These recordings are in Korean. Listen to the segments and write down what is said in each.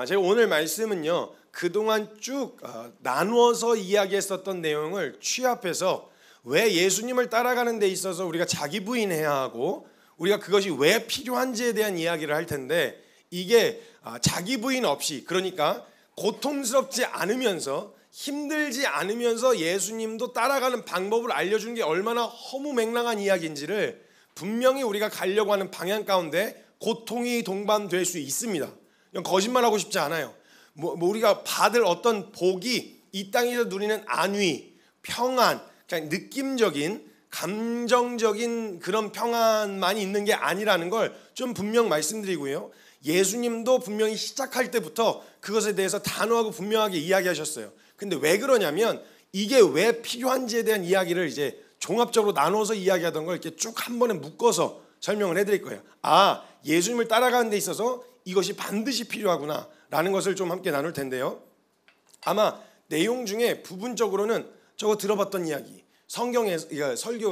제가 오늘 말씀은요, 그동안 쭉 나누어서 이야기했었던 내용을 취합해서 왜 예수님을 따라가는 데 있어서 우리가 자기 부인해야 하고 우리가 그것이 왜 필요한지에 대한 이야기를 할 텐데, 이게 자기 부인 없이, 그러니까 고통스럽지 않으면서 힘들지 않으면서 예수님도 따라가는 방법을 알려주는 게 얼마나 허무맹랑한 이야기인지를 분명히 우리가 가려고 하는 방향 가운데 고통이 동반될 수 있습니다. 거짓말하고 싶지 않아요. 우리가 받을 어떤 복이 이 땅에서 누리는 안위, 평안, 그냥 느낌적인 감정적인 그런 평안만이 있는 게 아니라는 걸 좀 분명 말씀드리고요. 예수님도 분명히 시작할 때부터 그것에 대해서 단호하고 분명하게 이야기하셨어요. 근데 왜 그러냐면 이게 왜 필요한지에 대한 이야기를 이제 종합적으로 나눠서 이야기하던 걸 이렇게 쭉 한 번에 묶어서 설명을 해드릴 거예요. 예수님을 따라가는 데 있어서 이것이 반드시 필요하구나 라는 것을 좀 함께 나눌 텐데요. 아마 내용 중에 부분적으로는 저거 들어봤던 이야기, 성경의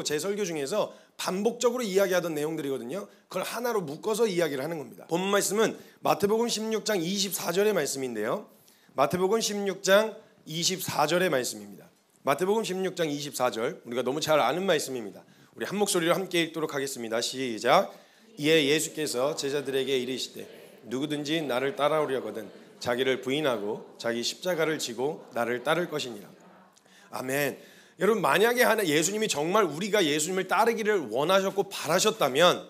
제 설교 중에서 반복적으로 이야기하던 내용들이거든요. 그걸 하나로 묶어서 이야기를 하는 겁니다. 본 말씀은 마태복음 16장 24절의 말씀인데요. 마태복음 16장 24절의 말씀입니다. 마태복음 16장 24절, 우리가 너무 잘 아는 말씀입니다. 우리 한 목소리로 함께 읽도록 하겠습니다. 시작. 이에 예수께서 제자들에게 이르시되 누구든지 나를 따라오려거든 자기를 부인하고 자기 십자가를 지고 나를 따를 것이니라. 아멘. 여러분, 만약에 예수님이 정말 우리가 예수님을 따르기를 원하셨고 바라셨다면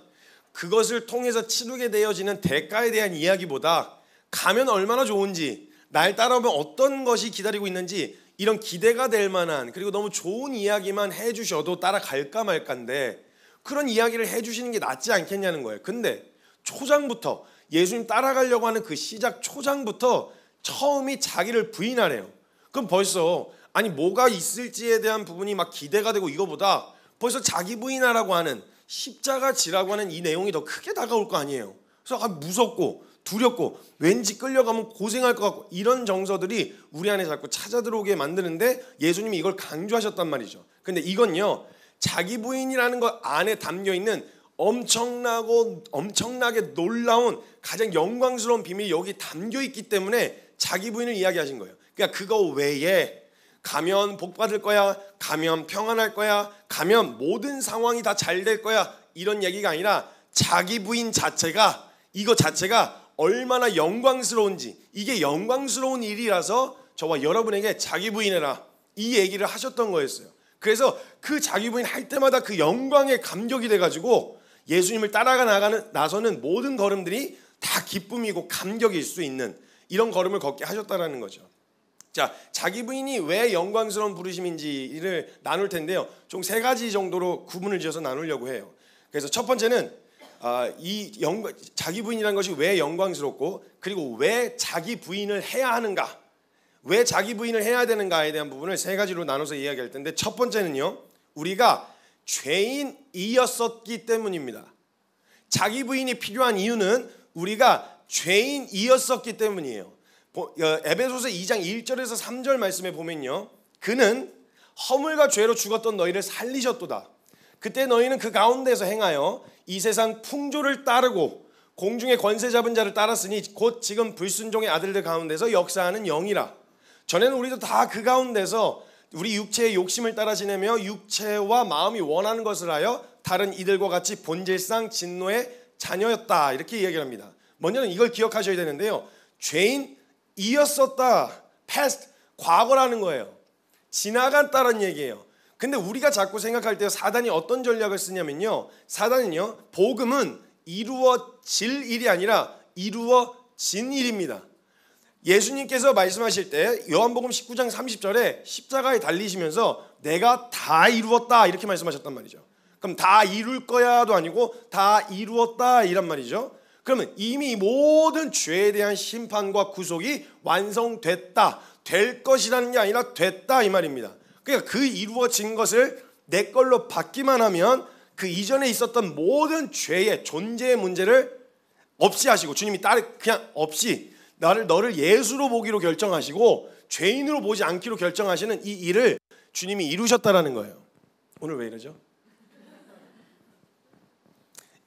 그것을 통해서 치르게 되어지는 대가에 대한 이야기보다 가면 얼마나 좋은지, 날 따라오면 어떤 것이 기다리고 있는지 이런 기대가 될 만한, 그리고 너무 좋은 이야기만 해주셔도 따라갈까 말까인데 그런 이야기를 해주시는 게 낫지 않겠냐는 거예요. 근데 초장부터 예수님 따라가려고 하는 그 시작 초장부터 처음이 자기를 부인하래요. 그럼 벌써 뭐가 있을지에 대한 부분이 막 기대가 되고, 이거보다 벌써 자기 부인하라고 하는 십자가 지라고 하는 이 내용이 더 크게 다가올 거 아니에요. 그래서 무섭고 두렵고 왠지 끌려가면 고생할 것 같고, 이런 정서들이 우리 안에 자꾸 찾아 들어오게 만드는데 예수님이 이걸 강조하셨단 말이죠. 근데 이건요, 자기 부인이라는 것 안에 담겨있는 엄청나게 놀라운 가장 영광스러운 비밀이 여기 담겨있기 때문에 자기 부인을 이야기하신 거예요. 그러니까 그거 외에 가면 복 받을 거야, 가면 평안할 거야, 가면 모든 상황이 다 잘 될 거야, 이런 얘기가 아니라 자기 부인 자체가, 이거 자체가 얼마나 영광스러운지, 이게 영광스러운 일이라서 저와 여러분에게 자기 부인해라 이 얘기를 하셨던 거였어요. 그래서 그 자기 부인 할 때마다 그 영광에 감격이 돼가지고 예수님을 따라가 나서는 모든 걸음들이 다 기쁨이고 감격일 수 있는 이런 걸음을 걷게 하셨다라는 거죠. 자, 자기 부인이 왜 영광스러운 부르심인지를 나눌 텐데요. 총 3가지 정도로 구분을 지어서 나누려고 해요. 그래서 첫 번째는 자기 부인이라는 것이 왜 영광스럽고, 그리고 왜 자기 부인을 해야 하는가, 왜 자기 부인을 해야 되는가에 대한 부분을 3가지로 나눠서 이야기할 텐데, 첫 번째는요, 우리가 죄인이었었기 때문입니다. 자기 부인이 필요한 이유는 우리가 죄인이었었기 때문이에요. 에베소서 2장 1절에서 3절 말씀에 보면요, 그는 허물과 죄로 죽었던 너희를 살리셨도다. 그때 너희는 그 가운데서 행하여 이 세상 풍조를 따르고 공중의 권세 잡은 자를 따랐으니 곧 지금 불순종의 아들들 가운데서 역사하는 영이라. 전에는 우리도 다 그 가운데서 우리 육체의 욕심을 따라 지내며 육체와 마음이 원하는 것을 하여 다른 이들과 같이 본질상 진노의 자녀였다, 이렇게 이야기를 합니다. 먼저는 이걸 기억하셔야 되는데요, 죄인이었었다, past, 과거라는 거예요. 지나갔다는 얘기예요. 근데 우리가 자꾸 생각할 때 사단이 어떤 전략을 쓰냐면요, 사단은요, 복음은 이루어질 일이 아니라 이루어진 일입니다. 예수님께서 말씀하실 때 요한복음 19장 30절에 십자가에 달리시면서 내가 다 이루었다 이렇게 말씀하셨단 말이죠. 그럼 다 이룰 거야도 아니고 다 이루었다 이란 말이죠. 그러면 이미 모든 죄에 대한 심판과 구속이 완성됐다, 될 것이라는 게 아니라 됐다 이 말입니다. 그러니까 그 이루어진 것을 내 걸로 받기만 하면 그 이전에 있었던 모든 죄의 존재의 문제를 없이 하시고, 주님이 그냥 없이 너를 예수로 보기로 결정하시고 죄인으로 보지 않기로 결정하시는 이 일을 주님이 이루셨다라는 거예요. 오늘 왜 이러죠?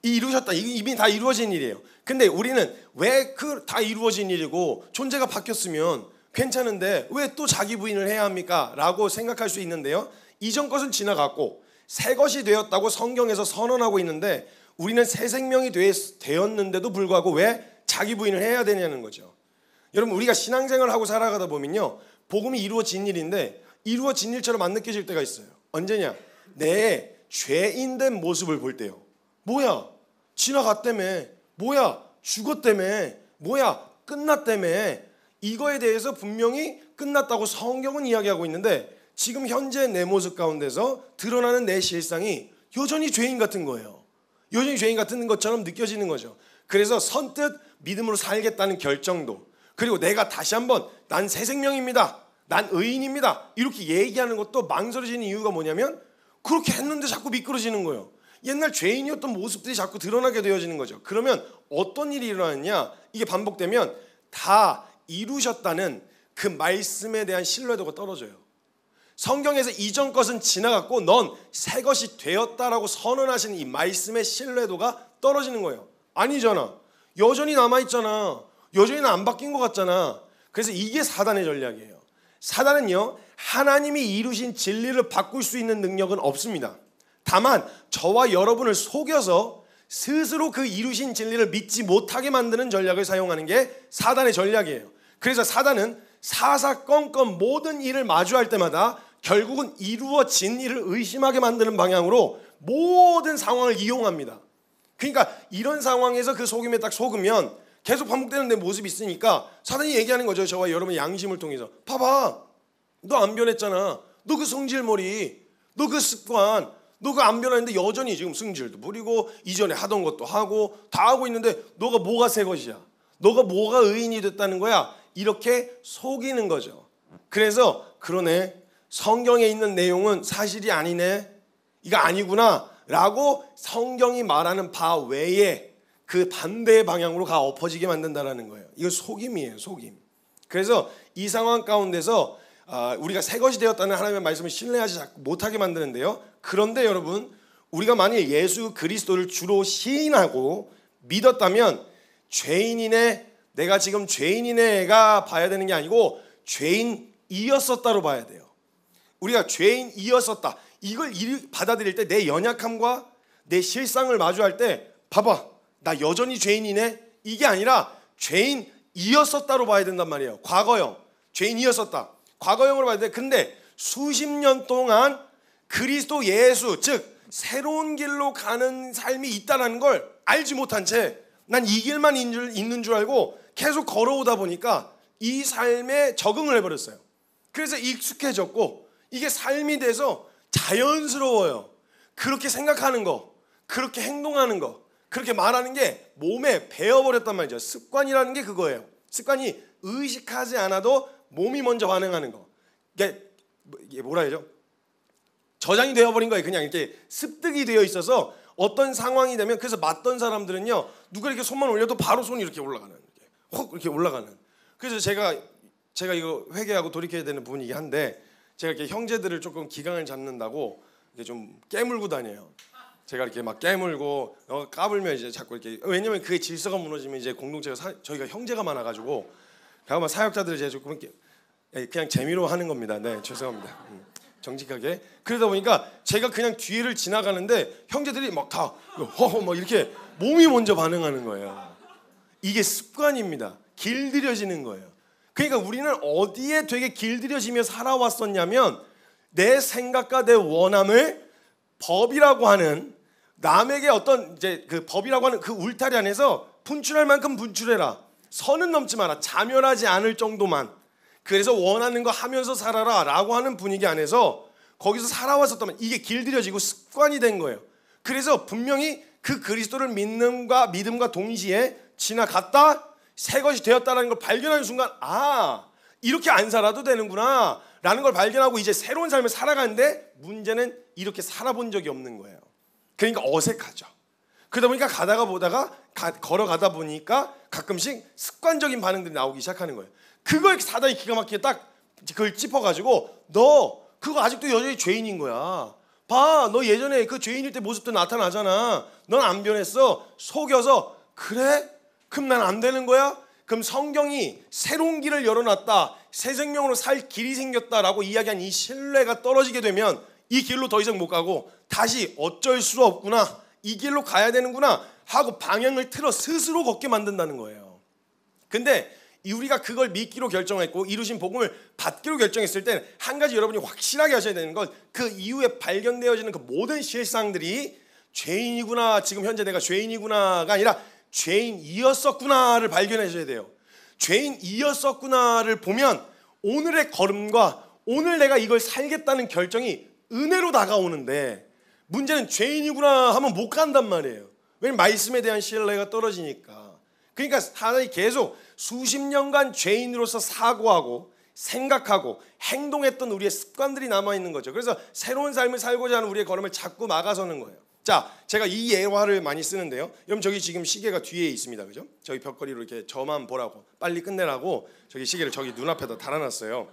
이루셨다. 이미 다 이루어진 일이에요. 근데 우리는 왜 그 다 이루어진 일이고 존재가 바뀌었으면 괜찮은데 왜 또 자기 부인을 해야 합니까? 라고 생각할 수 있는데요. 이전 것은 지나갔고 새 것이 되었다고 성경에서 선언하고 있는데 우리는 새 생명이 되었는데도 불구하고 왜 자기 부인을 해야 되냐는 거죠. 여러분, 우리가 신앙생활을 하고 살아가다 보면요, 복음이 이루어진 일인데 이루어진 일처럼 안 느껴질 때가 있어요. 언제냐? 내 죄인된 모습을 볼 때요. 뭐야? 지나갔다며. 뭐야? 죽었다며. 뭐야? 끝났다며. 이거에 대해서 분명히 끝났다고 성경은 이야기하고 있는데 지금 현재 내 모습 가운데서 드러나는 내 실상이 여전히 죄인 같은 거예요. 여전히 죄인 같은 것처럼 느껴지는 거죠. 그래서 선뜻 믿음으로 살겠다는 결정도, 그리고 내가 다시 한번 난 새 생명입니다, 난 의인입니다, 이렇게 얘기하는 것도 망설여지는 이유가 뭐냐면 그렇게 했는데 자꾸 미끄러지는 거예요. 옛날 죄인이었던 모습들이 자꾸 드러나게 되어지는 거죠. 그러면 어떤 일이 일어나느냐? 이게 반복되면 다 이루셨다는 그 말씀에 대한 신뢰도가 떨어져요. 성경에서 이전 것은 지나갔고 넌 새 것이 되었다라고 선언하시는 이 말씀의 신뢰도가 떨어지는 거예요. 아니잖아. 여전히 남아있잖아. 여전히 안 바뀐 것 같잖아. 그래서 이게 사단의 전략이에요. 사단은요, 하나님이 이루신 진리를 바꿀 수 있는 능력은 없습니다. 다만 저와 여러분을 속여서 스스로 그 이루신 진리를 믿지 못하게 만드는 전략을 사용하는 게 사단의 전략이에요. 그래서 사단은 사사건건 모든 일을 마주할 때마다 결국은 이루어진 일을 의심하게 만드는 방향으로 모든 상황을 이용합니다. 그러니까 이런 상황에서 그 속임에 딱 속으면 계속 반복되는 내 모습이 있으니까 사단이 얘기하는 거죠. 저와 여러분의 양심을 통해서. 봐봐, 너 안 변했잖아. 너 그 성질머리, 너 그 습관, 너 그 안 변했는데 여전히 지금 승질도 부리고 이전에 하던 것도 하고 다 하고 있는데 너가 뭐가 새 것이야? 너가 뭐가 의인이 됐다는 거야? 이렇게 속이는 거죠. 그래서 그러네, 성경에 있는 내용은 사실이 아니네, 이거 아니구나 라고 성경이 말하는 바 외에 그 반대의 방향으로 가 엎어지게 만든다는 거예요. 이거 속임이에요, 속임. 그래서 이 상황 가운데서 우리가 새 것이 되었다는 하나님의 말씀을 신뢰하지 못하게 만드는데요. 그런데 여러분, 우리가 만일 예수 그리스도를 주로 시인하고 믿었다면 죄인이네, 내가 지금 죄인이네가 봐야 되는 게 아니고 죄인이었었다로 봐야 돼요. 우리가 죄인이었었다, 이걸 받아들일 때 내 연약함과 내 실상을 마주할 때 봐봐, 나 여전히 죄인이네, 이게 아니라 죄인이었었다로 봐야 된단 말이에요. 과거형, 죄인이었었다, 과거형으로 봐야 돼. 근데 수십 년 동안 그리스도 예수, 즉 새로운 길로 가는 삶이 있다는 걸 알지 못한 채 난 이 길만 있는 줄 알고 계속 걸어오다 보니까 이 삶에 적응을 해버렸어요. 그래서 익숙해졌고 이게 삶이 돼서 자연스러워요. 그렇게 생각하는 거, 그렇게 행동하는 거, 그렇게 말하는 게 몸에 배어버렸단 말이죠. 습관이라는 게 그거예요. 습관이 의식하지 않아도 몸이 먼저 반응하는 거. 이게 뭐라 해야죠? 저장이 되어버린 거예요. 그냥 이렇게 습득이 되어 있어서 어떤 상황이 되면, 그래서 맞던 사람들은요, 누가 이렇게 손만 올려도 바로 손이 이렇게 올라가는, 확 이렇게 올라가는. 그래서 제가 이거 회개하고 돌이켜야 되는 부분이긴 한데, 제가 이렇게 형제들을 조금 기강을 잡는다고 이렇게 좀 깨물고 다녀요. 제가 이렇게 막 깨물고 까불면 이제 자꾸 이렇게, 왜냐면 그게 질서가 무너지면 이제 공동체가 저희가 형제가 많아가지고 그러면 사역자들을 제가 조금 이렇게 그냥 재미로 하는 겁니다. 네, 죄송합니다. 정직하게. 그러다 보니까 제가 그냥 뒤를 지나가는데 형제들이 막 다 막 이렇게 몸이 먼저 반응하는 거예요. 이게 습관입니다. 길들여지는 거예요. 그러니까 우리는 어디에 되게 길들여지며 살아왔었냐면 내 생각과 내 원함을 법이라고 하는, 남에게 어떤 이제 그 법이라고 하는 그 울타리 안에서 분출할 만큼 분출해라, 선은 넘지 마라, 자멸하지 않을 정도만, 그래서 원하는 거 하면서 살아라 라고 하는 분위기 안에서 거기서 살아왔었다면 이게 길들여지고 습관이 된 거예요. 그래서 분명히 그 그리스도를 믿음과 동시에 지나갔다 새 것이 되었다는 걸 발견하는 순간, 아, 이렇게 안 살아도 되는구나 라는 걸 발견하고 이제 새로운 삶을 살아가는데, 문제는 이렇게 살아본 적이 없는 거예요. 그러니까 어색하죠. 그러다 보니까 걸어가다 보니까 가끔씩 습관적인 반응들이 나오기 시작하는 거예요. 그걸 사단이 기가 막히게 딱 그걸 짚어가지고, 너 그거 아직도 여전히 죄인인 거야. 봐, 너 예전에 그 죄인일 때 모습도 나타나잖아. 넌 안 변했어. 속여서 그래? 그럼 난 안 되는 거야? 그럼 성경이 새로운 길을 열어놨다, 새 생명으로 살 길이 생겼다라고 이야기한 이 신뢰가 떨어지게 되면 이 길로 더 이상 못 가고 다시 어쩔 수 없구나, 이 길로 가야 되는구나 하고 방향을 틀어 스스로 걷게 만든다는 거예요. 근데 우리가 그걸 믿기로 결정했고 이루신 복음을 받기로 결정했을 때는 한 가지 여러분이 확실하게 하셔야 되는 건 그 이후에 발견되어지는 그 모든 실상들이 죄인이구나, 지금 현재 내가 죄인이구나가 아니라 죄인이었었구나를 발견하셔야 돼요. 죄인이었었구나를 보면 오늘의 걸음과 오늘 내가 이걸 살겠다는 결정이 은혜로 다가오는데, 문제는 죄인이구나 하면 못 간단 말이에요. 왜냐면 말씀에 대한 신뢰가 떨어지니까. 그러니까 하나님 계속 수십 년간 죄인으로서 사고하고 생각하고 행동했던 우리의 습관들이 남아있는 거죠. 그래서 새로운 삶을 살고자 하는 우리의 걸음을 자꾸 막아서는 거예요. 자, 제가 이 예화를 많이 쓰는데요. 여러분 저기 지금 시계가 뒤에 있습니다. 그죠? 저기 벽걸이로 이렇게 저만 보라고, 빨리 끝내라고 저기 시계를 저기 눈앞에다 달아놨어요.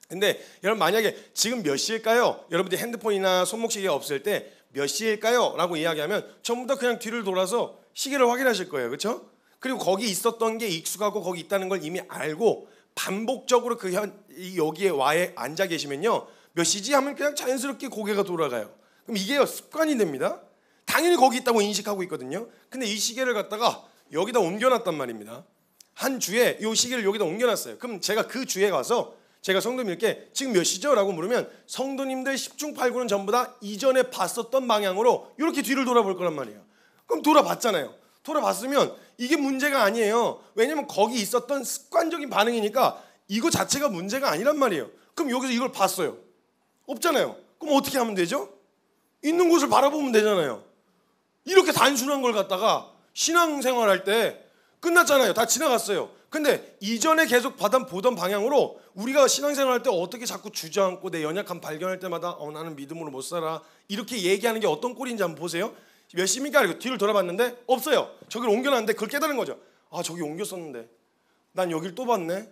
근데 여러분 만약에 지금 몇 시일까요? 여러분들이 핸드폰이나 손목시계가 없을 때 몇 시일까요? 라고 이야기하면 전부 다 그냥 뒤를 돌아서 시계를 확인하실 거예요. 그렇죠? 그리고 거기 있었던 게 익숙하고 거기 있다는 걸 이미 알고 반복적으로 여기에 와에 앉아 계시면요, 몇 시지 하면 그냥 자연스럽게 고개가 돌아가요. 그럼 이게 습관이 됩니다. 당연히 거기 있다고 인식하고 있거든요. 근데 이 시계를 갖다가 여기다 옮겨놨단 말입니다. 한 주에 이 시계를 여기다 옮겨놨어요. 그럼 제가 그 주에 가서 제가 성도님께 지금 몇 시죠? 라고 물으면 성도님들 10중 8구는 전부 다 이전에 봤었던 방향으로 이렇게 뒤를 돌아볼 거란 말이에요. 그럼 돌아봤잖아요. 돌아봤으면 이게 문제가 아니에요. 왜냐면 거기 있었던 습관적인 반응이니까 이거 자체가 문제가 아니란 말이에요. 그럼 여기서 이걸 봤어요. 없잖아요. 그럼 어떻게 하면 되죠? 있는 곳을 바라보면 되잖아요. 이렇게 단순한 걸 갖다가 신앙생활할 때 끝났잖아요. 다 지나갔어요. 근데 이전에 계속 보던 방향으로 우리가 신앙생활할 때 어떻게 자꾸 주저앉고 내 연약함 발견할 때마다 나는 믿음으로 못 살아 이렇게 얘기하는 게 어떤 꼴인지 한번 보세요. 몇 시입니까? 이렇게 뒤를 돌아봤는데 없어요. 저기를 옮겨놨는데 그걸 깨달은 거죠. 아, 저기 옮겼었는데 난 여길 또 봤네.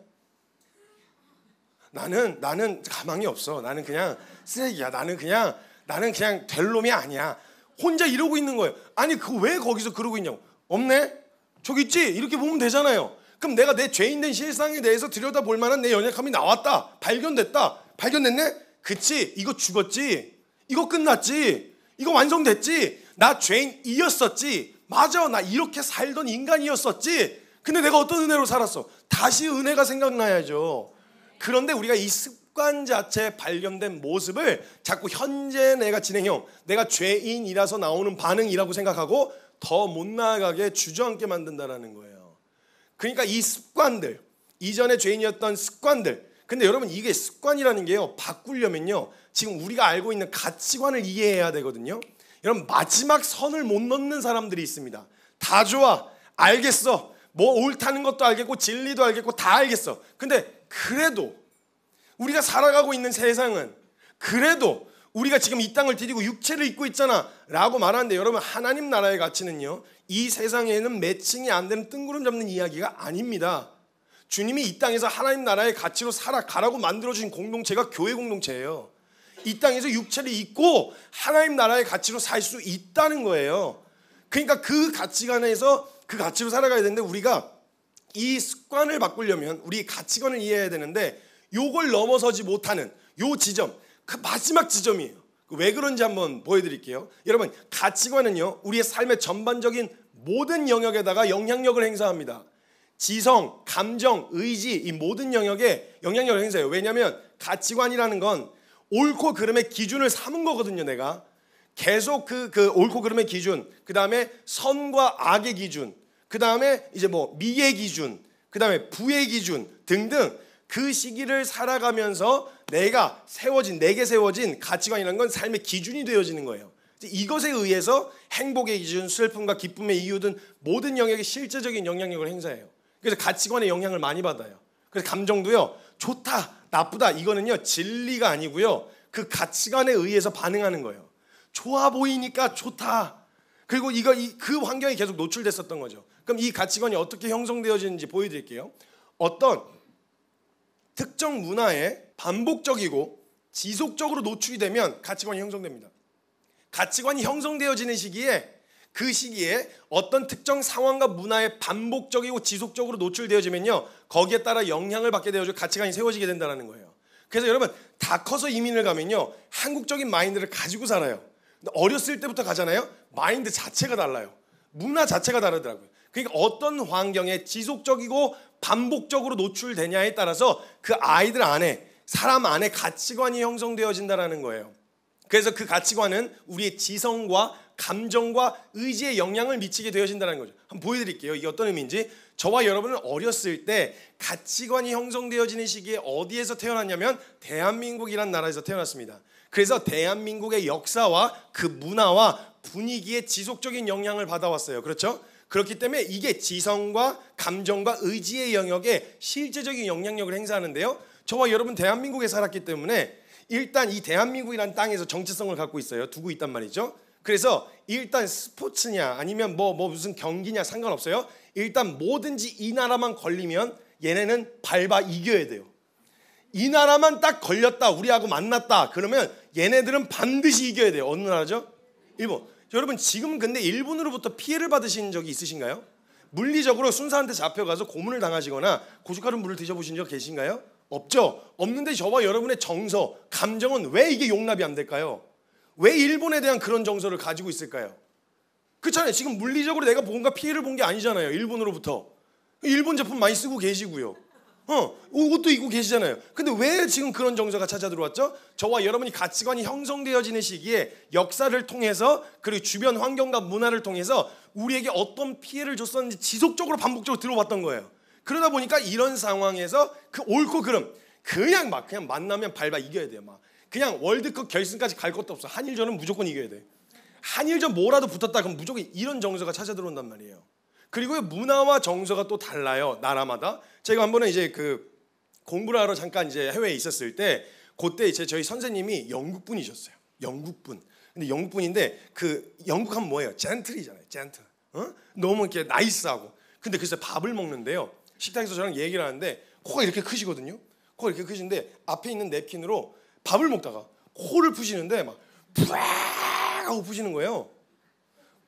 나는 가망이 없어. 나는 그냥 쓰레기야. 나는 그냥 될 놈이 아니야. 혼자 이러고 있는 거예요. 아니 왜 거기서 그러고 있냐고. 없네? 저기 있지? 이렇게 보면 되잖아요. 그럼 내가 내 죄인된 실상에 대해서 들여다볼 만한 내 연약함이 나왔다. 발견됐네? 그치? 이거 죽었지? 이거 끝났지? 이거 완성됐지? 나 죄인이었었지? 맞아, 나 이렇게 살던 인간이었었지? 근데 내가 어떤 은혜로 살았어? 다시 은혜가 생각나야죠. 그런데 우리가 이 습관 자체에 발견된 모습을 자꾸 현재 내가 진행형, 내가 죄인이라서 나오는 반응이라고 생각하고 더 못 나아가게 주저앉게 만든다는 거예요. 그러니까 이 습관들, 이전에 죄인이었던 습관들, 근데 여러분 이게 습관이라는 게요, 바꾸려면요 지금 우리가 알고 있는 가치관을 이해해야 되거든요. 여러분 마지막 선을 못 넘는 사람들이 있습니다. 다 좋아, 알겠어, 뭐 옳다는 것도 알겠고 진리도 알겠고 다 알겠어. 근데 그래도 우리가 살아가고 있는 세상은, 그래도 우리가 지금 이 땅을 디디고 육체를 입고 있잖아 라고 말하는데, 여러분 하나님 나라의 가치는요 이 세상에는 매칭이 안 되는 뜬구름 잡는 이야기가 아닙니다. 주님이 이 땅에서 하나님 나라의 가치로 살아가라고 만들어주신 공동체가 교회 공동체예요. 이 땅에서 육체를 입고 하나님 나라의 가치로 살 수 있다는 거예요. 그러니까 그 가치관에서 그 가치로 살아가야 되는데, 우리가 이 습관을 바꾸려면 우리 가치관을 이해해야 되는데, 요걸 넘어서지 못하는 요 지점, 그 마지막 지점이에요. 왜 그런지 한번 보여드릴게요. 여러분 가치관은요 우리의 삶의 전반적인 모든 영역에다가 영향력을 행사합니다. 지성, 감정, 의지, 이 모든 영역에 영향력을 행사해요. 왜냐하면 가치관이라는 건 옳고 그름의 기준을 삼은 거거든요. 내가 계속 그 옳고 그름의 기준, 그 다음에 선과 악의 기준, 그 다음에 이제 뭐 미의 기준, 그 다음에 부의 기준 등등, 그 시기를 살아가면서 내게 세워진 가치관이라는 건 삶의 기준이 되어지는 거예요. 이것에 의해서 행복의 기준, 슬픔과 기쁨의 이유 등 모든 영역에 실제적인 영향력을 행사해요. 그래서 가치관의 영향을 많이 받아요. 그래서 감정도요, 좋다, 나쁘다, 이거는요 진리가 아니고요, 그 가치관에 의해서 반응하는 거예요. 좋아 보이니까 좋다. 그리고 그 환경에 계속 노출됐었던 거죠. 그럼 이 가치관이 어떻게 형성되어지는지 보여드릴게요. 어떤 특정 문화에 반복적이고 지속적으로 노출이 되면 가치관이 형성됩니다. 가치관이 형성되어지는 시기에 그 시기에 어떤 특정 상황과 문화에 반복적이고 지속적으로 노출되어지면요 거기에 따라 영향을 받게 되어서 가치관이 세워지게 된다는 거예요. 그래서 여러분 다 커서 이민을 가면요 한국적인 마인드를 가지고 살아요. 근데 어렸을 때부터 가잖아요. 마인드 자체가 달라요. 문화 자체가 다르더라고요. 그러니까 어떤 환경에 지속적이고 반복적으로 노출되냐에 따라서 그 아이들 안에 사람 안에 가치관이 형성되어진다는 거예요. 그래서 그 가치관은 우리의 지성과 감정과 의지에 영향을 미치게 되어진다는 거죠. 한번 보여드릴게요. 이게 어떤 의미인지. 저와 여러분은 어렸을 때 가치관이 형성되어지는 시기에 어디에서 태어났냐면 대한민국이라는 나라에서 태어났습니다. 그래서 대한민국의 역사와 그 문화와 분위기에 지속적인 영향을 받아왔어요. 그렇죠? 그렇기 때문에 이게 지성과 감정과 의지의 영역에 실제적인 영향력을 행사하는데요. 저와 여러분 대한민국에 살았기 때문에 일단 이 대한민국이라는 땅에서 정체성을 갖고 있어요. 두고 있단 말이죠. 그래서 일단 스포츠냐 아니면 뭐 무슨 경기냐 상관없어요. 일단 뭐든지 이 나라만 걸리면 얘네는 밟아 이겨야 돼요. 이 나라만 딱 걸렸다 우리하고 만났다 그러면 얘네들은 반드시 이겨야 돼요. 어느 나라죠? 일본. 여러분 지금 근데 일본으로부터 피해를 받으신 적이 있으신가요? 물리적으로 순사한테 잡혀가서 고문을 당하시거나 고춧가루 물을 드셔보신 적 계신가요? 없죠. 없는데 저와 여러분의 정서, 감정은 왜 이게 용납이 안 될까요? 왜 일본에 대한 그런 정서를 가지고 있을까요? 그렇잖아요. 지금 물리적으로 내가 뭔가 피해를 본 게 아니잖아요. 일본으로부터. 일본 제품 많이 쓰고 계시고요. 옷도 입고 계시잖아요. 근데 왜 지금 그런 정서가 찾아 들어왔죠? 저와 여러분이 가치관이 형성되어지는 시기에 역사를 통해서 그리고 주변 환경과 문화를 통해서 우리에게 어떤 피해를 줬었는지 지속적으로 반복적으로 들어왔던 거예요. 그러다 보니까 이런 상황에서 그 옳고 그름 그냥 만나면 밟아 이겨야 돼요. 막 그냥 월드컵 결승까지 갈 것도 없어. 한일전은 무조건 이겨야 돼. 한일전 뭐라도 붙었다 그럼 무조건 이런 정서가 찾아 들어온단 말이에요. 그리고 문화와 정서가 또 달라요. 나라마다. 제가 한 번은 이제 그 공부를 하러 잠깐 이제 해외에 있었을 때 그때 이제 저희 선생님이 영국 분이셨어요. 영국 분. 근데 영국 분인데 그 영국 하면 뭐예요? 젠틀이잖아요. 젠틀. 너무 이렇게 나이스하고. 근데 그래서 밥을 먹는데요. 식탁에서 저랑 얘기를 하는데 코가 이렇게 크시거든요. 코가 이렇게 크신데 앞에 있는 냅킨으로 밥을 먹다가 코를 푸시는데 막 푸악 하고 푸시는 거예요.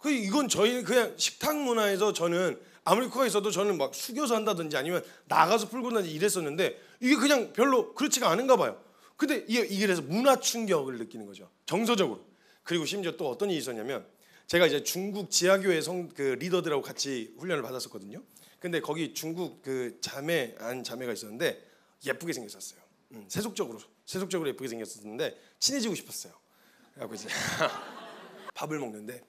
이건 저희 그냥 식탁 문화에서 저는 아무리 코가 있어도 저는 막 숙여서 한다든지 아니면 나가서 풀고든지 이랬었는데 이게 그냥 별로 그렇지가 않은가 봐요. 근데 이게 그래서 문화 충격을 느끼는 거죠. 정서적으로. 그리고 심지어 또 어떤 일이 있었냐면 제가 이제 중국 지하교회 그 리더들하고 같이 훈련을 받았었거든요. 근데 거기 중국 그 자매가 있었는데 예쁘게 생겼었어요. 세속적으로 예쁘게 생겼었는데 친해지고 싶었어요. 그래갖고 이제 밥을 먹는데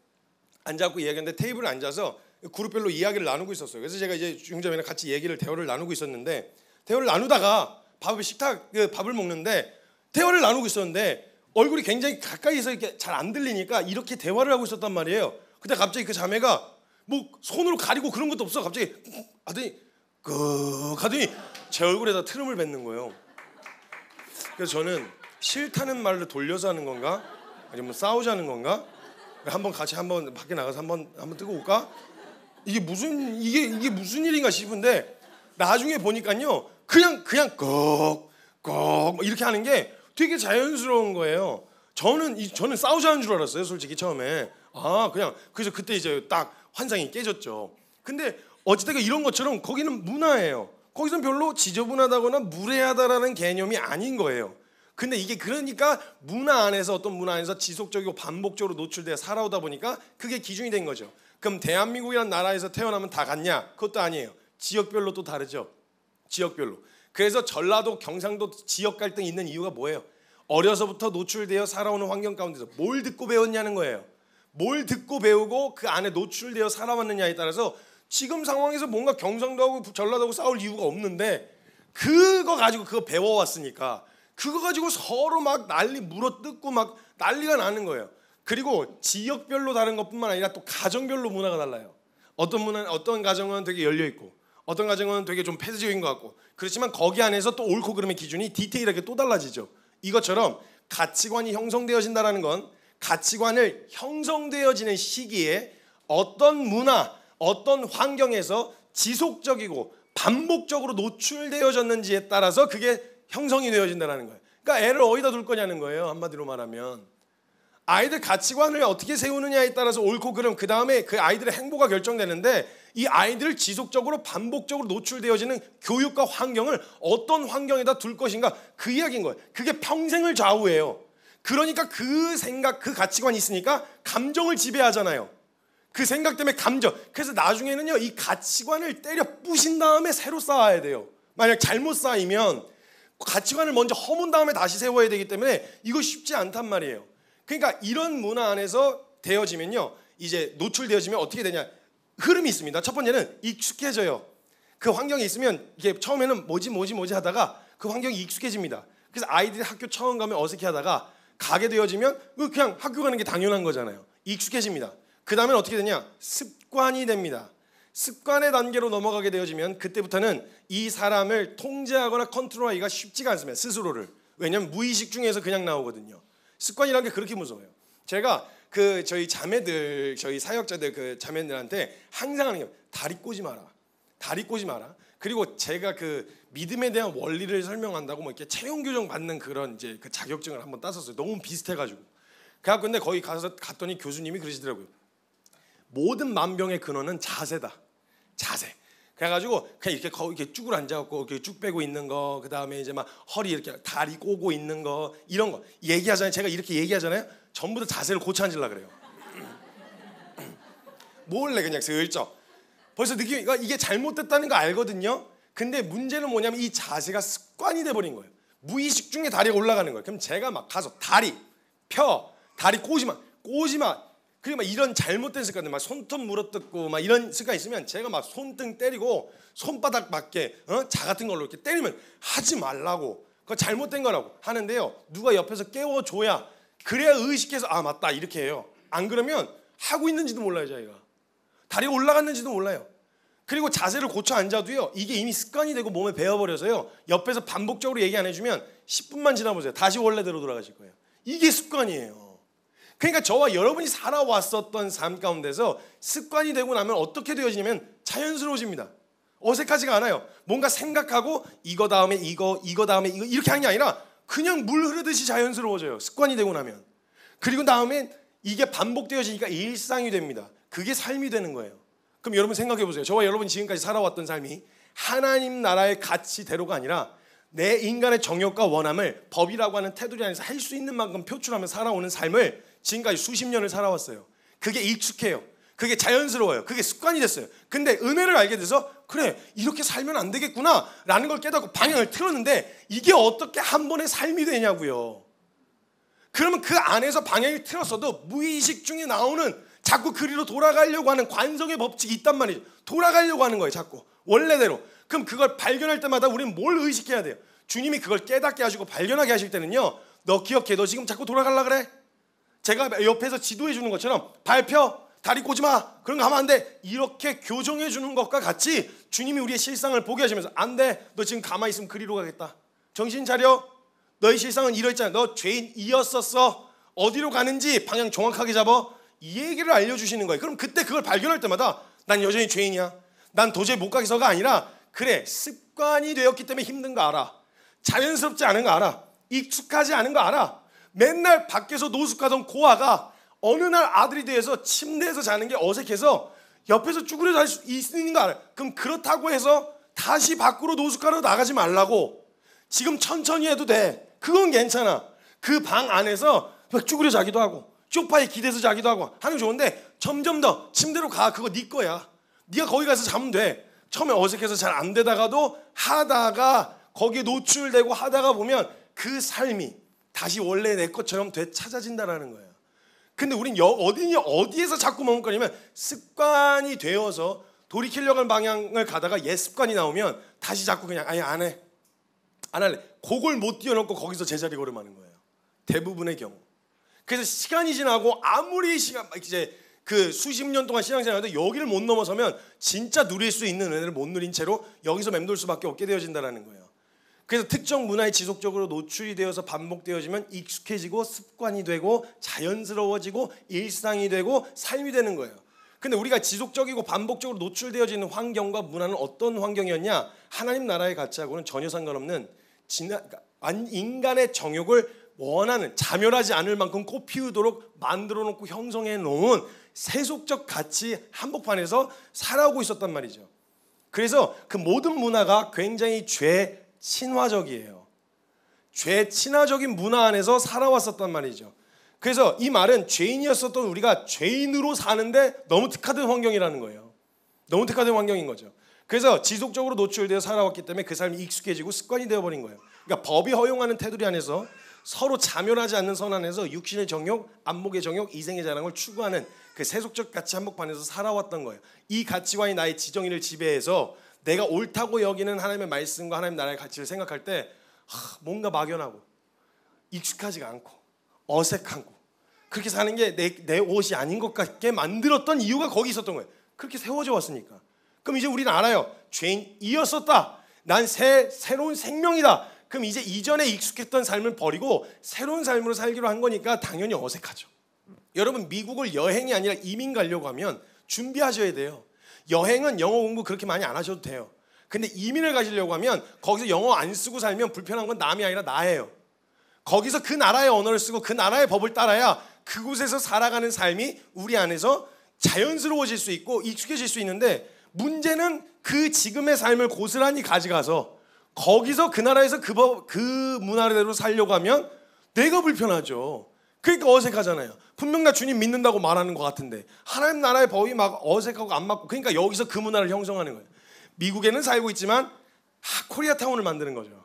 앉아갖고 이야기하는데 테이블에 앉아서 그룹별로 이야기를 나누고 있었어요. 그래서 제가 이제 중자매랑 같이 대화를 나누고 있었는데 대화를 나누다가 밥을 먹는데 대화를 나누고 있었는데 얼굴이 굉장히 가까이서 이렇게 잘 안 들리니까 이렇게 대화를 하고 있었단 말이에요. 근데 갑자기 그 자매가 뭐 손으로 가리고 그런 것도 없어. 갑자기 하더니 제 얼굴에다 트름을 뱉는 거예요. 그래서 저는 싫다는 말로 돌려서 하는 건가? 아니면 싸우자는 건가? 같이 밖에 나가서 한번 뜨고 올까? 이게 무슨 일인가 싶은데 나중에 보니까요 그냥 꺽꺽 이렇게 하는 게 되게 자연스러운 거예요. 저는 싸우자는 줄 알았어요, 솔직히 처음에. 그래서 그때 이제 딱 환상이 깨졌죠. 근데 어찌됐건 이런 것처럼 거기는 문화예요. 거기서는 별로 지저분하다거나 무례하다라는 개념이 아닌 거예요. 근데 이게 그러니까 문화 안에서 어떤 문화 안에서 지속적이고 반복적으로 노출되어 살아오다 보니까 그게 기준이 된 거죠. 그럼 대한민국이라는 나라에서 태어나면 다 같냐? 그것도 아니에요. 지역별로 또 다르죠. 지역별로. 그래서 전라도, 경상도 지역 갈등이 있는 이유가 뭐예요? 어려서부터 노출되어 살아오는 환경 가운데서 뭘 듣고 배웠냐는 거예요. 뭘 듣고 배우고 그 안에 노출되어 살아왔느냐에 따라서 지금 상황에서 뭔가 경상도하고 전라도하고 싸울 이유가 없는데 그거 가지고 그거 배워왔으니까 그거 가지고 서로 막 물어뜯고 막 난리가 나는 거예요. 그리고 지역별로 다른 것뿐만 아니라 또 가정별로 문화가 달라요. 어떤 가정은 되게 열려 있고 어떤 가정은 되게 좀 폐쇄적인 것 같고 그렇지만 거기 안에서 또 옳고 그름의 기준이 디테일하게 또 달라지죠. 이것처럼 가치관이 형성되어진다는 건 가치관을 형성되어지는 시기에 어떤 문화, 어떤 환경에서 지속적이고 반복적으로 노출되어졌는지에 따라서 그게 형성이 되어진다는 거예요. 그러니까 애를 어디다 둘 거냐는 거예요. 한마디로 말하면 아이들 가치관을 어떻게 세우느냐에 따라서 옳고 그름, 그 다음에 그 아이들의 행보가 결정되는데, 이 아이들을 지속적으로 반복적으로 노출되어지는 교육과 환경을 어떤 환경에다 둘 것인가, 그 이야기인 거예요. 그게 평생을 좌우해요. 그러니까 그 생각, 그 가치관이 있으니까 감정을 지배하잖아요. 그 생각 때문에 감정. 그래서 나중에는요, 이 가치관을 때려 부신 다음에 새로 쌓아야 돼요. 만약 잘못 쌓이면 가치관을 먼저 허문 다음에 다시 세워야 되기 때문에 이거 쉽지 않단 말이에요. 그러니까 이런 문화 안에서 되어지면요, 이제 노출되어지면 어떻게 되냐, 흐름이 있습니다. 첫 번째는 익숙해져요. 그 환경에 있으면 이게 처음에는 뭐지 하다가 그 환경이 익숙해집니다. 그래서 아이들이 학교 처음 가면 어색해 하다가 가게 되어지면 그냥 학교 가는 게 당연한 거잖아요. 익숙해집니다. 그 다음에 어떻게 되냐, 습관이 됩니다. 습관의 단계로 넘어가게 되어지면 그때부터는 이 사람을 통제하거나 컨트롤하기가 쉽지가 않습니다. 스스로를. 왜냐하면 무의식 중에서 그냥 나오거든요. 습관이라는 게 그렇게 무서워요. 제가 저희 자매들, 저희 사역자들 그 자매들한테 항상 하는 게 다리 꼬지 마라. 다리 꼬지 마라. 그리고 제가 그 믿음에 대한 원리를 설명한다고 뭐 이렇게 채용 교정 받는 그런 이제 그 자격증을 한번 땄었어요. 너무 비슷해가지고. 그래갖고 근데 거기 갔더니 교수님이 그러시더라고요. 모든 만병의 근원은 자세다. 자세. 그래가지고 그냥 이렇게 쭈글 앉아갖고 이렇게 쭉 빼고 있는 거, 그 다음에 이제 막 허리 이렇게 다리 꼬고 있는 거, 이런 거 얘기하잖아요. 제가 이렇게 얘기하잖아요. 전부 다 자세를 고쳐 앉으려 그래요. 몰래 그냥 슬쩍. 벌써 느낌이 이게 잘못됐다는 거 알거든요. 근데 문제는 뭐냐면 이 자세가 습관이 돼버린 거예요. 무의식 중에 다리가 올라가는 거예요. 그럼 제가 막 가서 다리 펴, 다리 꼬지 마. 그리고 막 이런 잘못된 습관들, 막 손톱 물어뜯고 막 이런 습관이 있으면 제가 막 손등 때리고 손바닥 밖에 자 같은 걸로 이렇게 때리면 하지 말라고, 그거 잘못된 거라고 하는데요. 누가 옆에서 깨워줘야, 그래야 의식해서 아 맞다 이렇게 해요. 안 그러면 하고 있는지도 몰라요. 자기가 다리가 올라갔는지도 몰라요. 그리고 자세를 고쳐 앉아도요, 이게 이미 습관이 되고 몸에 배어버려서요, 옆에서 반복적으로 얘기 안 해주면 10분만 지나보세요, 다시 원래대로 돌아가실 거예요. 이게 습관이에요. 그러니까 저와 여러분이 살아왔었던 삶 가운데서 습관이 되고 나면 어떻게 되어지냐면 자연스러워집니다. 어색하지가 않아요. 뭔가 생각하고 이거 다음에 이거 다음에 이거 이렇게 하는 게 아니라 그냥 물 흐르듯이 자연스러워져요. 습관이 되고 나면. 그리고 다음에 이게 반복되어지니까 일상이 됩니다. 그게 삶이 되는 거예요. 그럼 여러분 생각해 보세요. 저와 여러분이 지금까지 살아왔던 삶이 하나님 나라의 가치대로가 아니라 내 인간의 정욕과 원함을 법이라고 하는 테두리 안에서 할 수 있는 만큼 표출하며 살아오는 삶을 지금까지 수십 년을 살아왔어요. 그게 익숙해요. 그게 자연스러워요. 그게 습관이 됐어요. 근데 은혜를 알게 돼서 그래, 이렇게 살면 안 되겠구나 라는 걸 깨닫고 방향을 틀었는데 이게 어떻게 한 번에 삶이 되냐고요. 그러면 그 안에서 방향을 틀었어도 무의식 중에 나오는 자꾸 그리로 돌아가려고 하는 관성의 법칙이 있단 말이죠. 돌아가려고 하는 거예요. 자꾸 원래대로. 그럼 그걸 발견할 때마다 우리는 뭘 의식해야 돼요? 주님이 그걸 깨닫게 하시고 발견하게 하실 때는요, 너 기억해, 너 지금 자꾸 돌아가려고 그래? 제가 옆에서 지도해 주는 것처럼 발 펴, 다리 꼬지 마, 그런 거 하면 안 돼, 이렇게 교정해 주는 것과 같이 주님이 우리의 실상을 보게 하시면서 안 돼, 너 지금 가만히 있으면 그리로 가겠다, 정신 차려, 너의 실상은 이러했잖아, 너 죄인이었었어, 어디로 가는지 방향 정확하게 잡아, 이 얘기를 알려주시는 거예요. 그럼 그때 그걸 발견할 때마다 난 여전히 죄인이야, 난 도저히 못 가겠어가 아니라 그래, 습관이 되었기 때문에 힘든 거 알아, 자연스럽지 않은 거 알아, 익숙하지 않은 거 알아. 맨날 밖에서 노숙하던 고아가 어느 날 아들이 돼서 침대에서 자는 게 어색해서 옆에서 쭈그려 잘 수 있는 거 알아요. 그럼 그렇다고 해서 다시 밖으로 노숙하러 나가지 말라고, 지금 천천히 해도 돼, 그건 괜찮아. 그 방 안에서 막 쭈그려 자기도 하고 소파에 기대서 자기도 하고 하는 게 좋은데 점점 더 침대로 가, 그거 네 거야, 네가 거기 가서 자면 돼. 처음에 어색해서 잘 안 되다가도 하다가 거기에 노출되고 하다가 보면 그 삶이 다시 원래 내 것처럼 되찾아진다라는 거예요. 근데 우린 어디에서 자꾸 머뭇거리냐면 습관이 되어서 돌이키려고 하는 방향을 가다가 옛 습관이 나오면 다시 자꾸 그냥 아예 안 할래. 그걸 못 뛰어넘고 거기서 제자리 걸음하는 거예요. 대부분의 경우. 그래서 시간이 지나고 아무리 이제 그 수십 년 동안 신앙생활도 여기를 못 넘어서면 진짜 누릴 수 있는 은혜를 못 누린 채로 여기서 맴돌 수밖에 없게 되어진다라는 거예요. 그래서 특정 문화에 지속적으로 노출이 되어서 반복되어지면 익숙해지고 습관이 되고 자연스러워지고 일상이 되고 삶이 되는 거예요. 근데 우리가 지속적이고 반복적으로 노출되어지는 환경과 문화는 어떤 환경이었냐? 하나님 나라의 가치하고는 전혀 상관없는 인간의 정욕을 원하는, 자멸하지 않을 만큼 꽃 피우도록 만들어 놓고 형성해 놓은 세속적 가치 한복판에서 살아오고 있었단 말이죠. 그래서 그 모든 문화가 굉장히 죄 친화적이에요. 죄 친화적인 문화 안에서 살아왔었단 말이죠. 그래서 이 말은 죄인이었었던 우리가 죄인으로 사는데 너무 특화된 환경이라는 거예요. 너무 특화된 환경인 거죠. 그래서 지속적으로 노출되어 살아왔기 때문에 그 삶이 익숙해지고 습관이 되어버린 거예요. 그러니까 법이 허용하는 테두리 안에서 서로 자멸하지 않는 선 안에서 육신의 정욕, 안목의 정욕, 이생의 자랑을 추구하는 그 세속적 가치 한복판에서 살아왔던 거예요. 이 가치관이 나의 지정의를 지배해서 내가 옳다고 여기는 하나님의 말씀과 하나님 나라의 가치를 생각할 때 뭔가 막연하고 익숙하지가 않고 어색하고 그렇게 사는 게 내 옷이 아닌 것 같게 만들었던 이유가 거기 있었던 거예요. 그렇게 세워져 왔으니까. 그럼 이제 우리는 알아요. 죄인이었었다. 난 새로운 생명이다. 그럼 이제 이전에 익숙했던 삶을 버리고 새로운 삶으로 살기로 한 거니까 당연히 어색하죠. 여러분 미국을 여행이 아니라 이민 가려고 하면 준비하셔야 돼요. 여행은 영어 공부 그렇게 많이 안 하셔도 돼요. 근데 이민을 가시려고 하면 거기서 영어 안 쓰고 살면 불편한 건 남이 아니라 나예요. 거기서 그 나라의 언어를 쓰고 그 나라의 법을 따라야 그곳에서 살아가는 삶이 우리 안에서 자연스러워질 수 있고 익숙해질 수 있는데 문제는 그 지금의 삶을 고스란히 가져가서 거기서 그 나라에서 그 문화대로 살려고 하면 내가 불편하죠. 그러니까 어색하잖아요. 분명 나 주님 믿는다고 말하는 것 같은데 하나님 나라의 법이 막 어색하고 안 맞고 그러니까 여기서 그 문화를 형성하는 거예요. 미국에는 살고 있지만 코리아타운을 만드는 거죠.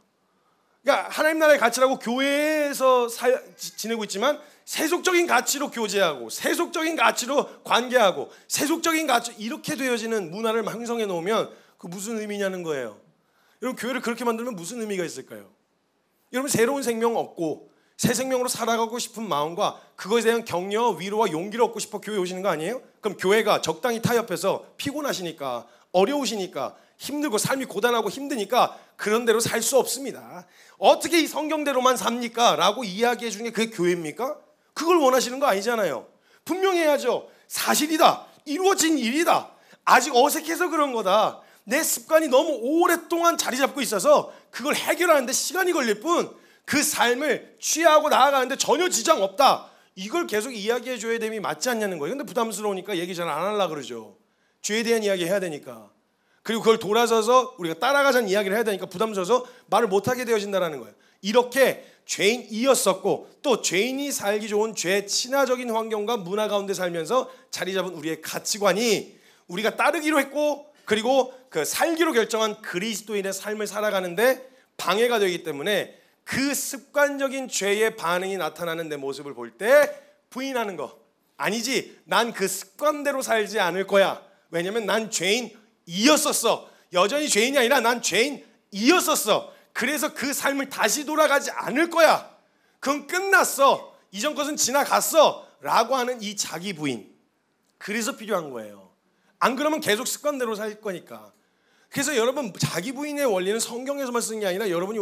그러니까 하나님 나라의 가치라고 교회에서 지내고 있지만 세속적인 가치로 교제하고 세속적인 가치로 관계하고 세속적인 가치 이렇게 되어지는 문화를 형성해 놓으면 그 무슨 의미냐는 거예요. 여러분 교회를 그렇게 만들면 무슨 의미가 있을까요? 여러분 새로운 생명 얻고 새 생명으로 살아가고 싶은 마음과 그것에 대한 격려, 위로와 용기를 얻고 싶어 교회 오시는 거 아니에요? 그럼 교회가 적당히 타협해서 피곤하시니까 어려우시니까 힘들고 삶이 고단하고 힘드니까 그런 대로 살 수 없습니다. 어떻게 이 성경대로만 삽니까? 라고 이야기해 주는 게 그게 교회입니까? 그걸 원하시는 거 아니잖아요. 분명히 해야죠. 사실이다. 이루어진 일이다. 아직 어색해서 그런 거다. 내 습관이 너무 오랫동안 자리 잡고 있어서 그걸 해결하는데 시간이 걸릴 뿐 그 삶을 취하고 나아가는데 전혀 지장 없다. 이걸 계속 이야기해 줘야 됨이 맞지 않냐는 거예요. 근데 부담스러우니까 얘기 잘 안 하려고 그러죠. 죄에 대한 이야기 해야 되니까. 그리고 그걸 돌아서서 우리가 따라가자는 이야기를 해야 되니까 부담스러워서 말을 못하게 되어진다는 거예요. 이렇게 죄인이었었고 또 죄인이 살기 좋은 죄 친화적인 환경과 문화 가운데 살면서 자리 잡은 우리의 가치관이 우리가 따르기로 했고 그리고 그 살기로 결정한 그리스도인의 삶을 살아가는데 방해가 되기 때문에 그 습관적인 죄의 반응이 나타나는 내 모습을 볼 때 부인하는 거 아니지 난 그 습관대로 살지 않을 거야. 왜냐면 난 죄인이었었어. 여전히 죄인이 아니라 난 죄인이었었어. 그래서 그 삶을 다시 돌아가지 않을 거야. 그건 끝났어. 이전 것은 지나갔어. 라고 하는 이 자기 부인. 그래서 필요한 거예요. 안 그러면 계속 습관대로 살 거니까. 그래서 여러분 자기 부인의 원리는 성경에서만 쓰는 게 아니라 여러분이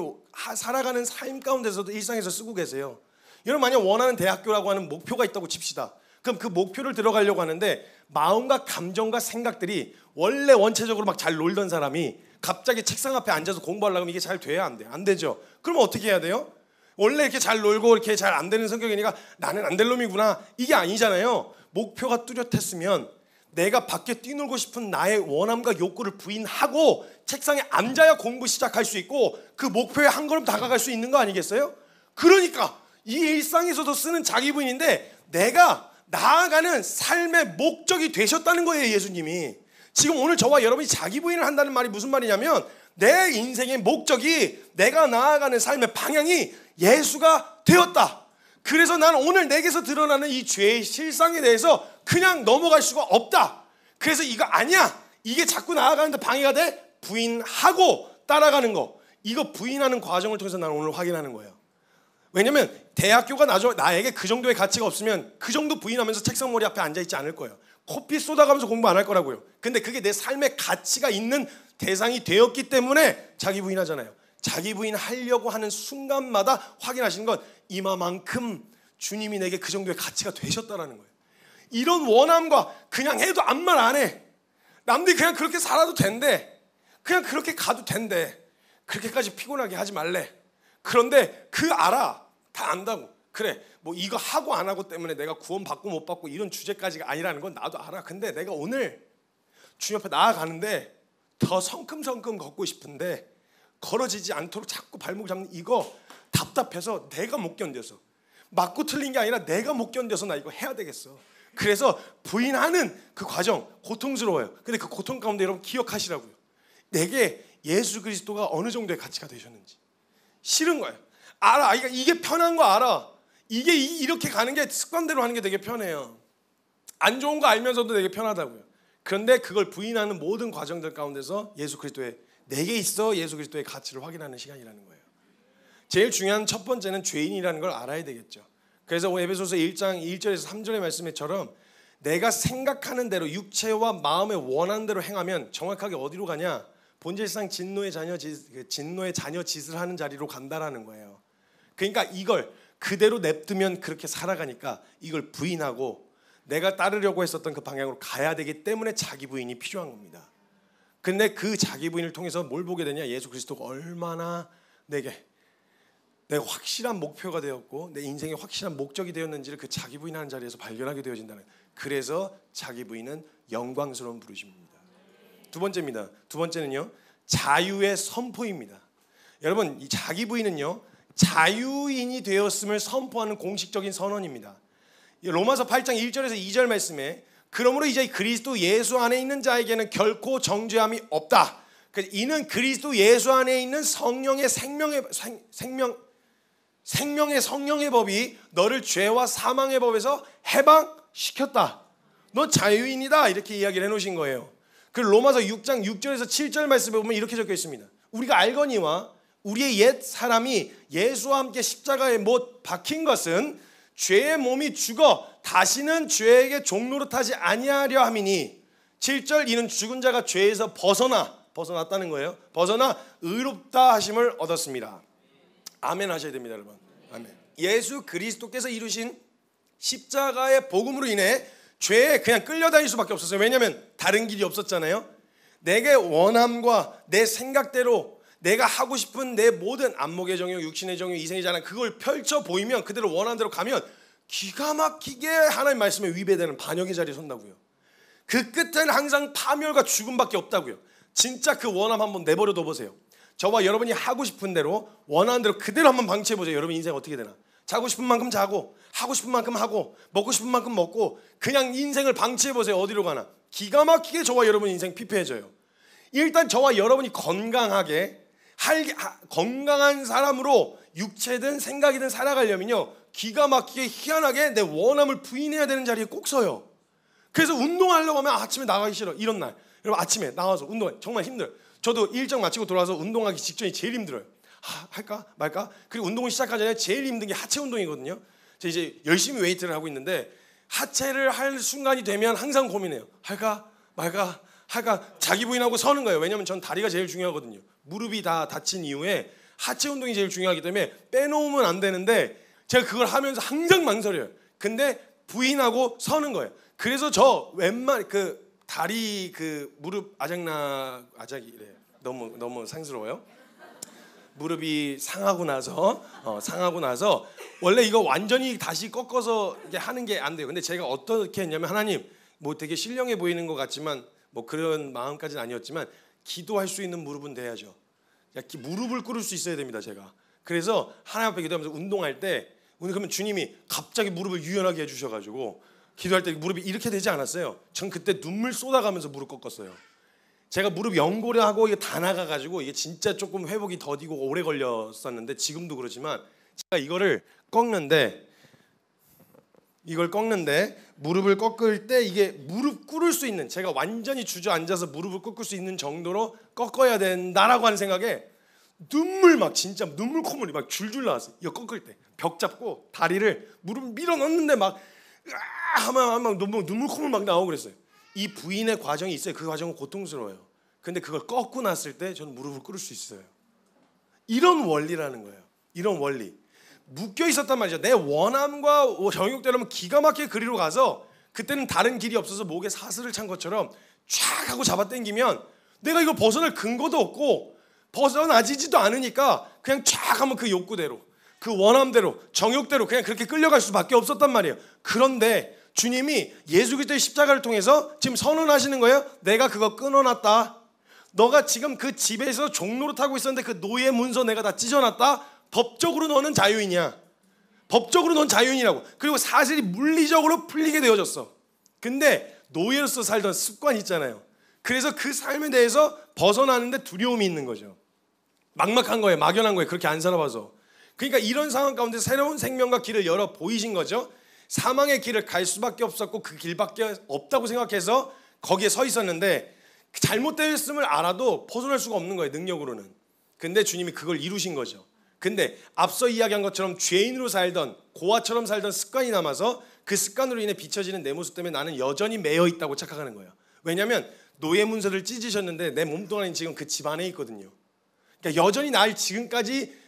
살아가는 삶 가운데서도 일상에서 쓰고 계세요. 여러분 만약 원하는 대학교라고 하는 목표가 있다고 칩시다. 그럼 그 목표를 들어가려고 하는데 마음과 감정과 생각들이 원래 원체적으로 막 잘 놀던 사람이 갑자기 책상 앞에 앉아서 공부하려고 하면 이게 잘 돼야 안 돼요? 안 되죠. 그러면 어떻게 해야 돼요? 원래 이렇게 잘 놀고 이렇게 잘 안 되는 성격이니까 나는 안 될 놈이구나. 이게 아니잖아요. 목표가 뚜렷했으면 내가 밖에 뛰놀고 싶은 나의 원함과 욕구를 부인하고 책상에 앉아야 공부 시작할 수 있고 그 목표에 한 걸음 다가갈 수 있는 거 아니겠어요? 그러니까 이 일상에서도 쓰는 자기 부인인데 내가 나아가는 삶의 목적이 되셨다는 거예요. 예수님이. 지금 오늘 저와 여러분이 자기 부인을 한다는 말이 무슨 말이냐면 내 인생의 목적이 내가 나아가는 삶의 방향이 예수가 되었다. 그래서 난 오늘 내게서 드러나는 이 죄의 실상에 대해서 그냥 넘어갈 수가 없다. 그래서 이거 아니야. 이게 자꾸 나아가는데 방해가 돼. 부인하고 따라가는 거. 이거 부인하는 과정을 통해서 나는 오늘 확인하는 거예요. 왜냐면 대학교가 나에게 그 정도의 가치가 없으면 그 정도 부인하면서 책상 머리 앞에 앉아있지 않을 거예요. 코피 쏟아가면서 공부 안 할 거라고요. 근데 그게 내 삶의 가치가 있는 대상이 되었기 때문에 자기 부인하잖아요. 자기 부인하려고 하는 순간마다 확인하시는 건 이마만큼 주님이 내게 그 정도의 가치가 되셨다라는 거예요. 이런 원함과 그냥 해도 아무 말 안 해. 남들이 그냥 그렇게 살아도 된대. 그냥 그렇게 가도 된대. 그렇게까지 피곤하게 하지 말래. 그런데 알아. 다 안다고. 그래, 뭐 이거 하고 안 하고 때문에 내가 구원 받고 못 받고 이런 주제까지가 아니라는 건 나도 알아. 근데 내가 오늘 주님 앞에 나아가는데 더 성큼성큼 걷고 싶은데 걸어지지 않도록 자꾸 발목 잡는 이거 답답해서 내가 못 견뎌서, 맞고 틀린 게 아니라 내가 못 견뎌서 나 이거 해야 되겠어. 그래서 부인하는 그 과정 고통스러워요. 근데 그 고통 가운데 여러분 기억하시라고요. 내게 예수 그리스도가 어느 정도의 가치가 되셨는지. 싫은 거예요. 알아. 이게 편한 거 알아. 이게 이렇게 가는 게 습관대로 하는 게 되게 편해요. 안 좋은 거 알면서도 되게 편하다고요. 그런데 그걸 부인하는 모든 과정들 가운데서 예수 그리스도의, 내게 있어 예수 그리스도의 가치를 확인하는 시간이라는 거예요. 제일 중요한 첫 번째는 죄인이라는 걸 알아야 되겠죠. 그래서 에베소서 1장 1절에서 3절의 말씀처럼 내가 생각하는 대로 육체와 마음의 원하는 대로 행하면 정확하게 어디로 가냐? 본질상 진노의 자녀 짓을 하는 자리로 간다라는 거예요. 그러니까 이걸 그대로 냅두면 그렇게 살아가니까 이걸 부인하고 내가 따르려고 했었던 그 방향으로 가야 되기 때문에 자기 부인이 필요한 겁니다. 근데 그 자기 부인을 통해서 뭘 보게 되냐? 예수 그리스도가 얼마나 내가 확실한 목표가 되었고 내 인생의 확실한 목적이 되었는지를 그 자기 부인하는 자리에서 발견하게 되어진다는. 그래서 자기 부인은 영광스러운 부르심입니다. 두 번째입니다. 두 번째는요, 자유의 선포입니다. 여러분, 이 자기 부인은요, 자유인이 되었음을 선포하는 공식적인 선언입니다. 로마서 8장 1절에서 2절 말씀에 그러므로 이제 그리스도 예수 안에 있는 자에게는 결코 정죄함이 없다. 이는 그리스도 예수 안에 있는 성령의 생명의 성령의 법이 너를 죄와 사망의 법에서 해방시켰다. 너 자유인이다. 이렇게 이야기를 해놓으신 거예요. 그 로마서 6장 6절에서 7절 말씀에 보면 이렇게 적혀 있습니다. 우리가 알거니와 우리의 옛 사람이 예수와 함께 십자가에 못 박힌 것은 죄의 몸이 죽어 다시는 죄에게 종노릇하지 아니하려 함이니 7절 이는 죽은 자가 죄에서 벗어났다는 거예요. 벗어나 의롭다 하심을 얻었습니다. 아멘 하셔야 됩니다, 여러분. 아멘. 예수 그리스도께서 이루신 십자가의 복음으로 인해 죄에 그냥 끌려다닐 수밖에 없었어요. 왜냐하면 다른 길이 없었잖아요. 내게 원함과 내 생각대로 내가 하고 싶은 내 모든 안목의 정욕, 육신의 정욕, 이생의 자랑 그걸 펼쳐 보이면 그대로 원하는 대로 가면 기가 막히게 하나님 말씀에 위배되는 반역의 자리에 선다고요. 그 끝에는 항상 파멸과 죽음밖에 없다고요. 진짜 그 원함 한번 내버려 둬보세요. 저와 여러분이 하고 싶은 대로 원하는 대로 그대로 한번 방치해보세요. 여러분 인생 어떻게 되나? 자고 싶은 만큼 자고 하고 싶은 만큼 하고 먹고 싶은 만큼 먹고 그냥 인생을 방치해보세요. 어디로 가나? 기가 막히게 저와 여러분 인생 피폐해져요. 일단 저와 여러분이 건강하게 건강한 사람으로 육체든 생각이든 살아가려면요, 기가 막히게 희한하게 내 원함을 부인해야 되는 자리에 꼭 서요. 그래서 운동하려고 하면 아침에 나가기 싫어. 이런 날 여러분 아침에 나와서 운동해 정말 힘들어요. 저도 일정 마치고 돌아와서 운동하기 직전이 제일 힘들어요. 할까 말까? 그리고 운동을 시작하기 전에 제일 힘든 게 하체 운동이거든요. 제가 이제 열심히 웨이트를 하고 있는데 하체를 할 순간이 되면 항상 고민해요. 할까 말까 자기 부인하고 서는 거예요. 왜냐하면 전 다리가 제일 중요하거든요. 무릎이 다 다친 이후에 하체 운동이 제일 중요하기 때문에 빼놓으면 안 되는데 제가 그걸 하면서 항상 망설여요. 근데 부인하고 서는 거예요. 그래서 저 웬만 다리 무릎 아작이래. 너무 상스러워요. 무릎이 상하고 나서 원래 이거 완전히 다시 꺾어서 이게 하는 게 안 돼요. 근데 제가 어떻게 했냐면 하나님 뭐 되게 신령해 보이는 것 같지만 뭐 그런 마음까지는 아니었지만 기도할 수 있는 무릎은 돼야죠. 무릎을 꿇을 수 있어야 됩니다. 제가 그래서 하나님 앞에 기도하면서 운동할 때 그러면 주님이 갑자기 무릎을 유연하게 해주셔가지고 기도할 때 무릎이 이렇게 되지 않았어요. 전 그때 눈물 쏟아가면서 무릎 꺾었어요. 제가 무릎 연골하고 이게 다 나가가지고 이게 진짜 조금 회복이 더디고 오래 걸렸었는데 지금도 그렇지만 제가 이걸 꺾는데 무릎을 꺾을 때 이게 무릎 꿇을 수 있는, 제가 완전히 주저앉아서 무릎을 꿇을 수 있는 정도로 꺾어야 된다라고 하는 생각에 진짜 눈물 콧물이 막 줄줄 나왔어요. 이거 꺾을 때 벽 잡고 다리를 무릎 밀어 넣는데 막 눈물 콧물 막 나오고 그랬어요. 이 부인의 과정이 있어요. 그 과정은 고통스러워요. 근데 그걸 꺾고 났을 때 저는 무릎을 꿇을 수 있어요. 이런 원리라는 거예요. 이런 원리. 묶여 있었단 말이죠. 내 원함과 정욕대로면 기가 막히게 그리로 가서 그때는 다른 길이 없어서 목에 사슬을 찬 것처럼 쫙 하고 잡아당기면 내가 이걸 벗어날 근거도 없고 벗어나지도 않으니까 그냥 쫙 하면 그 욕구대로 그 원함대로 정욕대로 그냥 그렇게 끌려갈 수밖에 없었단 말이에요. 그런데 주님이 예수 그리스도의 십자가를 통해서 지금 선언하시는 거예요. 내가 그거 끊어놨다. 너가 지금 그 집에서 종로로 타고 있었는데 그 노예 문서 내가 다 찢어놨다. 법적으로 너는 자유인이야. 법적으로 넌 자유인이라고. 그리고 사실이 물리적으로 풀리게 되어졌어. 근데 노예로서 살던 습관이 있잖아요. 그래서 그 삶에 대해서 벗어나는데 두려움이 있는 거죠. 막막한 거예요. 막연한 거예요. 그렇게 안 살아봐서. 그러니까 이런 상황 가운데 새로운 생명과 길을 열어 보이신 거죠. 사망의 길을 갈 수밖에 없었고 그 길밖에 없다고 생각해서 거기에 서 있었는데 잘못되었음을 알아도 벗어날 수가 없는 거예요. 능력으로는. 근데 주님이 그걸 이루신 거죠. 근데 앞서 이야기한 것처럼 죄인으로 살던 고아처럼 살던 습관이 남아서 그 습관으로 인해 비춰지는 내 모습 때문에 나는 여전히 매여 있다고 착각하는 거예요. 왜냐하면 노예 문서를 찢으셨는데 내 몸뚱아리는 지금 그 집 안에 있거든요. 그러니까 여전히 날 지금까지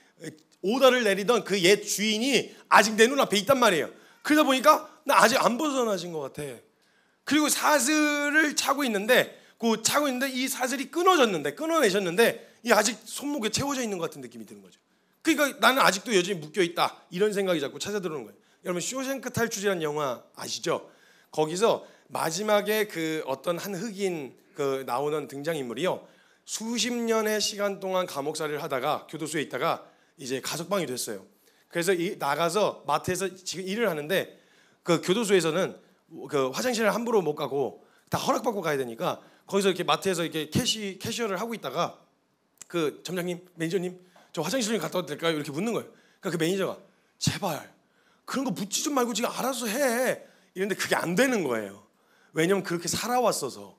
오더를 내리던 그 옛 주인이 아직 내 눈앞에 있단 말이에요. 그러다 보니까 나 아직 안 벗어나신 것 같아. 그리고 사슬을 차고 있는데 이 사슬이 끊어내셨는데 이 아직 손목에 채워져 있는 것 같은 느낌이 드는 거죠. 그러니까 나는 아직도 여전히 묶여 있다. 이런 생각이 자꾸 찾아 들어오는 거예요. 여러분 쇼생크 탈출이라는 영화 아시죠? 거기서 마지막에 그 어떤 한 흑인 그 나오는 등장인물이요. 수십 년의 시간 동안 감옥살이를 하다가 교도소에 있다가 이제 가석방이 됐어요. 그래서 나가서 마트에서 지금 일을 하는데 그 교도소에서는 그 화장실을 함부로 못 가고 다 허락받고 가야 되니까 거기서 이렇게 마트에서 이렇게 캐셔를 하고 있다가 그 점장님, 매니저님, 저 화장실 좀 갔다 와도 될까요? 이렇게 묻는 거예요. 그러니까 그 매니저가 제발 그런 거 묻지 좀 말고 지금 알아서 해. 이런데 그게 안 되는 거예요. 왜냐면 그렇게 살아왔어서.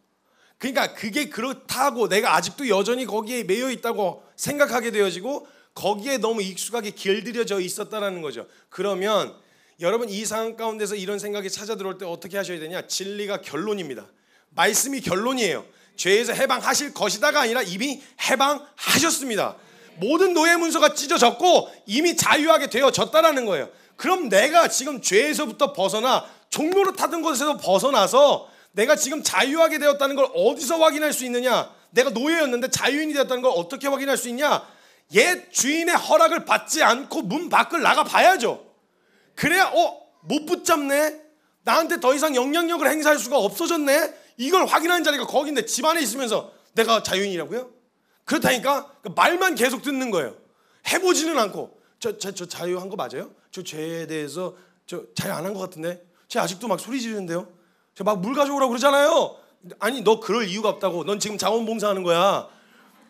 그러니까 그게 그렇다고 내가 아직도 여전히 거기에 매여 있다고 생각하게 되어지고 거기에 너무 익숙하게 길들여져 있었다라는 거죠. 그러면 여러분 이 상황 가운데서 이런 생각이 찾아 들어올 때 어떻게 하셔야 되냐? 진리가 결론입니다. 말씀이 결론이에요. 죄에서 해방하실 것이다가 아니라 이미 해방하셨습니다. 모든 노예 문서가 찢어졌고 이미 자유하게 되어졌다라는 거예요. 그럼 내가 지금 죄에서부터 벗어나 종로로 타던 곳에서 벗어나서 내가 지금 자유하게 되었다는 걸 어디서 확인할 수 있느냐? 내가 노예였는데 자유인이 되었다는 걸 어떻게 확인할 수 있냐? 옛 주인의 허락을 받지 않고 문 밖을 나가 봐야죠. 그래야 못 붙잡네. 나한테 더 이상 영향력을 행사할 수가 없어졌네. 이걸 확인하는 자리가 거긴데 집 안에 있으면서 내가 자유인이라고요? 그렇다니까 말만 계속 듣는 거예요. 해보지는 않고 저 자유한 거 맞아요? 저 죄에 대해서 저 자유 안 한 것 같은데 쟤 아직도 막 소리 지르는데요? 저 막 물 가져오라고 그러잖아요. 아니 너 그럴 이유가 없다고. 넌 지금 자원봉사하는 거야.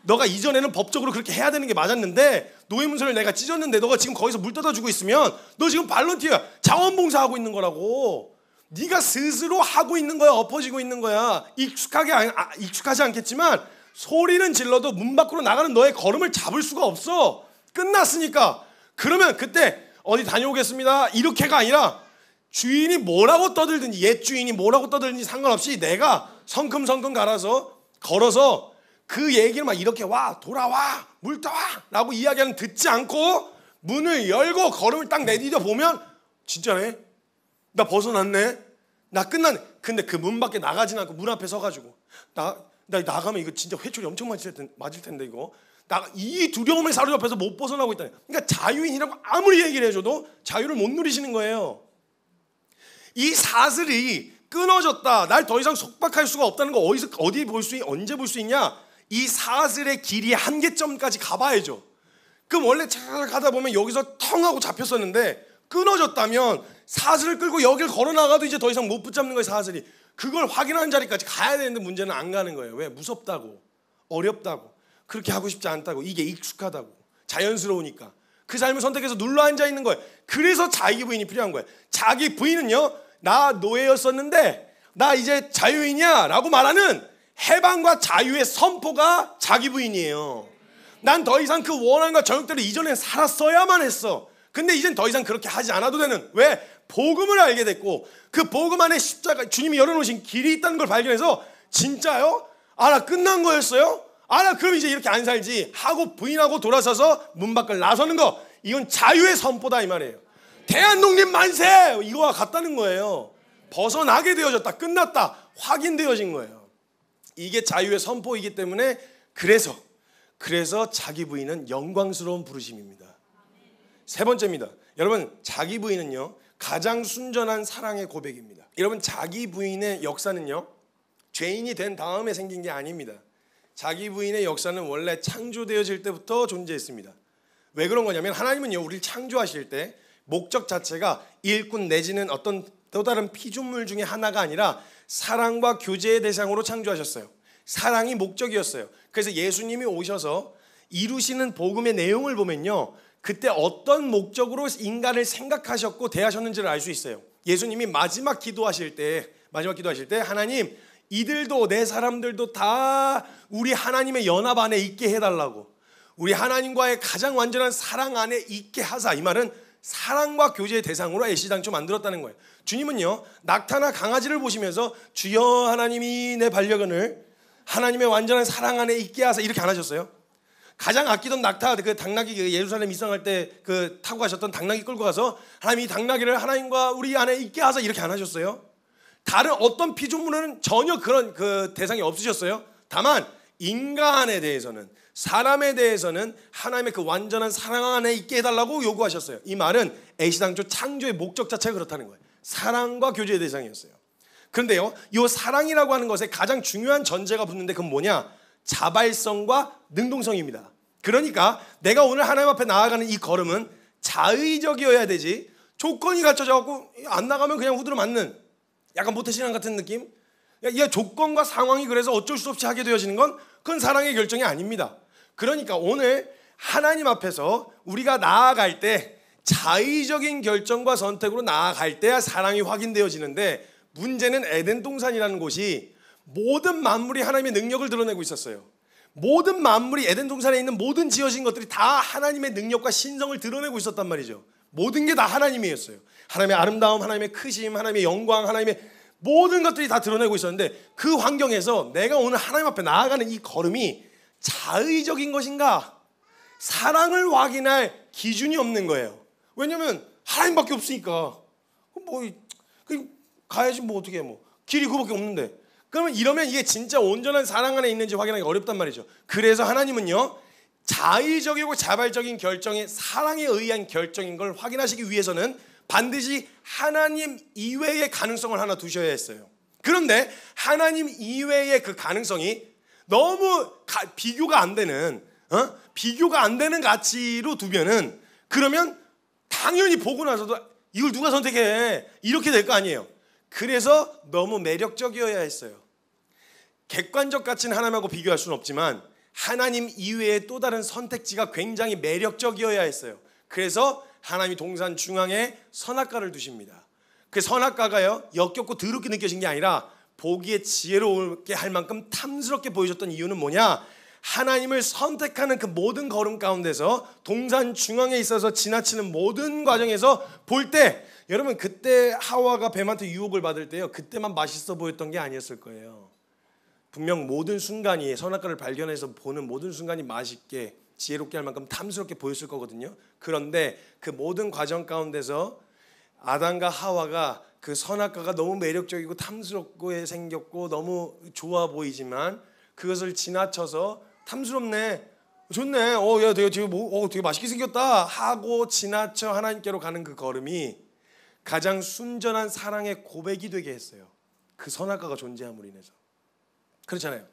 너가 이전에는 법적으로 그렇게 해야 되는 게 맞았는데 노예문서를 내가 찢었는데 너가 지금 거기서 물 떠다 주고 있으면 너 지금 발런티어야. 자원봉사하고 있는 거라고. 네가 스스로 하고 있는 거야. 엎어지고 있는 거야. 익숙하지 않겠지만 소리는 질러도 문 밖으로 나가는 너의 걸음을 잡을 수가 없어. 끝났으니까. 그러면 그때 어디 다녀오겠습니다 이렇게가 아니라 주인이 뭐라고 떠들든지 옛 주인이 뭐라고 떠들든지 상관없이 내가 성큼성큼 걸어서 그 얘기를 막 이렇게 와 돌아와 물 떠와 라고 이야기하는 듣지 않고 문을 열고 걸음을 딱 내디뎌 보면 진짜네. 나 벗어났네. 나 끝났네. 근데 그 문 밖에 나가진 않고 문 앞에 서가지고 나 나가면 이거 진짜 회초리 엄청 맞을 텐데 이거 이 두려움을 사로잡혀서 못 벗어나고 있다. 그러니까 자유인이라고 아무리 얘기를 해줘도 자유를 못 누리시는 거예요. 이 사슬이 끊어졌다. 날 더 이상 속박할 수가 없다는 거 언제 볼 수 있냐? 이 사슬의 길이 한계점까지 가봐야죠. 그럼 원래 가다 보면 여기서 텅 하고 잡혔었는데 끊어졌다면 사슬을 끌고 여길 걸어 나가도 이제 더 이상 못 붙잡는 거예요. 사슬이. 그걸 확인하는 자리까지 가야 되는데 문제는 안 가는 거예요. 왜? 무섭다고, 어렵다고, 그렇게 하고 싶지 않다고, 이게 익숙하다고, 자연스러우니까 그 삶을 선택해서 눌러 앉아 있는 거예요. 그래서 자기 부인이 필요한 거예요. 자기 부인은요, 나 노예였었는데 나 이제 자유인이야 라고 말하는 해방과 자유의 선포가 자기 부인이에요. 난 더 이상 그 원한과 정욕대로 이전에 살았어야만 했어. 근데 이젠 더 이상 그렇게 하지 않아도 되는. 왜? 복음을 알게 됐고 그 복음 안에 십자가 주님이 열어놓으신 길이 있다는 걸 발견해서 진짜요? 나 끝난 거였어요? 나 그럼 이제 이렇게 안 살지 하고 부인하고 돌아서서 문 밖을 나서는 거, 이건 자유의 선포다 이 말이에요. 대한독립 만세! 이거와 같다는 거예요. 벗어나게 되어졌다. 끝났다. 확인되어진 거예요. 이게 자유의 선포이기 때문에 그래서 자기 부인은 영광스러운 부르심입니다. 세 번째입니다. 여러분, 자기 부인은요 가장 순전한 사랑의 고백입니다. 여러분, 자기 부인의 역사는요 죄인이 된 다음에 생긴 게 아닙니다. 자기 부인의 역사는 원래 창조되어질 때부터 존재했습니다. 왜 그런 거냐면 하나님은요 우리를 창조하실 때 목적 자체가 일꾼 내지는 어떤 또 다른 피조물 중에 하나가 아니라 사랑과 교제의 대상으로 창조하셨어요. 사랑이 목적이었어요. 그래서 예수님이 오셔서 이루시는 복음의 내용을 보면요 그때 어떤 목적으로 인간을 생각하셨고 대하셨는지를 알 수 있어요. 예수님이 마지막 기도하실 때 하나님, 이들도 내 사람들도 다 우리 하나님의 연합 안에 있게 해달라고, 우리 하나님과의 가장 완전한 사랑 안에 있게 하사. 이 말은 사랑과 교제의 대상으로 애시당초 만들었다는 거예요. 주님은요 낙타나 강아지를 보시면서 주여 하나님이 내 반려견을 하나님의 완전한 사랑 안에 있게 하사 이렇게 안 하셨어요. 가장 아끼던 낙타, 그 당나귀, 예루살렘 입성할 때 그 타고 가셨던 당나귀 끌고 가서 하나님 이 당나귀를 하나님과 우리 안에 있게 하사 이렇게 안 하셨어요. 다른 어떤 피조물은 전혀 그런 그 대상이 없으셨어요. 다만 인간에 대해서는, 사람에 대해서는 하나님의 그 완전한 사랑 안에 있게 해달라고 요구하셨어요. 이 말은 애시당초 창조의 목적 자체가 그렇다는 거예요. 사랑과 교제의 대상이었어요. 그런데요 이 사랑이라고 하는 것에 가장 중요한 전제가 붙는데 그건 뭐냐? 자발성과 능동성입니다. 그러니까 내가 오늘 하나님 앞에 나아가는 이 걸음은 자의적이어야 되지, 조건이 갖춰져 갖고 안 나가면 그냥 후드로 맞는 약간 모태신앙 같은 느낌? 이 조건과 상황이 그래서 어쩔 수 없이 하게 되어지는 건 그건 사랑의 결정이 아닙니다. 그러니까 오늘 하나님 앞에서 우리가 나아갈 때 자의적인 결정과 선택으로 나아갈 때야 사랑이 확인되어지는데, 문제는 에덴 동산이라는 곳이 모든 만물이 하나님의 능력을 드러내고 있었어요. 모든 만물이 에덴 동산에 있는 모든 지어진 것들이 다 하나님의 능력과 신성을 드러내고 있었단 말이죠. 모든 게 다 하나님이었어요. 하나님의 아름다움, 하나님의 크심, 하나님의 영광, 하나님의 모든 것들이 다 드러내고 있었는데, 그 환경에서 내가 오늘 하나님 앞에 나아가는 이 걸음이 자의적인 것인가? 사랑을 확인할 기준이 없는 거예요. 왜냐면 하나님밖에 없으니까 가야지 뭐 어떻게 뭐 길이 그거밖에 없는데. 그러면 이러면 이게 진짜 온전한 사랑 안에 있는지 확인하기 어렵단 말이죠. 그래서 하나님은요 자의적이고 자발적인 결정이 사랑에 의한 결정인 걸 확인하시기 위해서는 반드시 하나님 이외의 가능성을 하나 두셔야 했어요. 그런데 하나님 이외의 그 가능성이 너무 비교가 안 되는 가치로 두면은, 그러면 당연히 보고 나서도 이걸 누가 선택해 이렇게 될 거 아니에요. 그래서 너무 매력적이어야 했어요. 객관적 가치는 하나님하고 비교할 수는 없지만 하나님 이외의 또 다른 선택지가 굉장히 매력적이어야 했어요. 그래서 하나님이 동산 중앙에 선악과를 두십니다. 그 선악과가요 역겹고 더럽게 느껴진 게 아니라 보기에 지혜롭게 할 만큼 탐스럽게 보여줬던 이유는 뭐냐? 하나님을 선택하는 그 모든 걸음 가운데서 동산 중앙에 있어서 지나치는 모든 과정에서 볼 때, 여러분 그때 하와가 뱀한테 유혹을 받을 때요 그때만 맛있어 보였던 게 아니었을 거예요. 분명 모든 순간이, 선악과를 발견해서 보는 모든 순간이 맛있게 지혜롭게 할 만큼 탐스럽게 보였을 거거든요. 그런데 그 모든 과정 가운데서 아담과 하와가 그 선악과가 너무 매력적이고 탐스럽고 생겼고 너무 좋아 보이지만 그것을 지나쳐서 탐스럽네, 좋네, 야 되게 맛있게 생겼다 하고 지나쳐 하나님께로 가는 그 걸음이 가장 순전한 사랑의 고백이 되게 했어요. 그 선악과가 존재함으로 인해서. 그렇잖아요.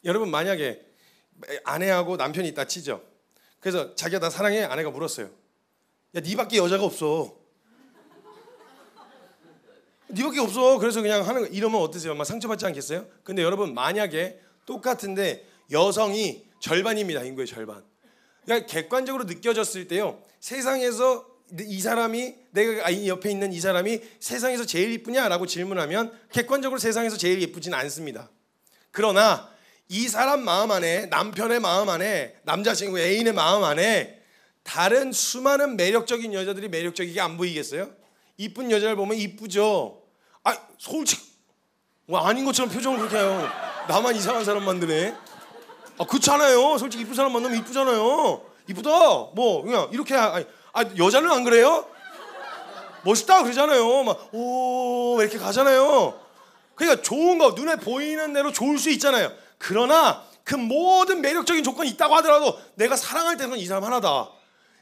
여러분 만약에 아내하고 남편이 있다 치죠. 그래서 자기야 나 사랑해. 아내가 물었어요. 야 니밖에 여자가 없어. 니밖에 없어. 그래서 그냥 하는 거. 이러면 어떠세요? 막 상처받지 않겠어요? 근데 여러분 만약에 똑같은데 여성이 절반입니다. 인구의 절반. 그러니까 객관적으로 느껴졌을 때요 세상에서 이 사람이, 내가 옆에 있는 이 사람이 세상에서 제일 이쁘냐라고 질문하면 객관적으로 세상에서 제일 예쁘지는 않습니다. 그러나 이 사람 마음 안에, 남편의 마음 안에, 남자친구 애인의 마음 안에 다른 수많은 매력적인 여자들이 매력적이게 안 보이겠어요? 이쁜 여자를 보면 이쁘죠. 솔직히 아닌 것처럼 표정을 그렇게 해요. 나만 이상한 사람 만드네. 그렇잖아요. 솔직히 이쁜 사람 만나면 이쁘잖아요. 이쁘다 뭐 그냥 이렇게 여자는 안 그래요? 멋있다 그러잖아요. 막 오 이렇게 가잖아요. 그러니까 좋은 거 눈에 보이는 대로 좋을 수 있잖아요. 그러나 그 모든 매력적인 조건이 있다고 하더라도 내가 사랑할 때는 이 사람 하나다.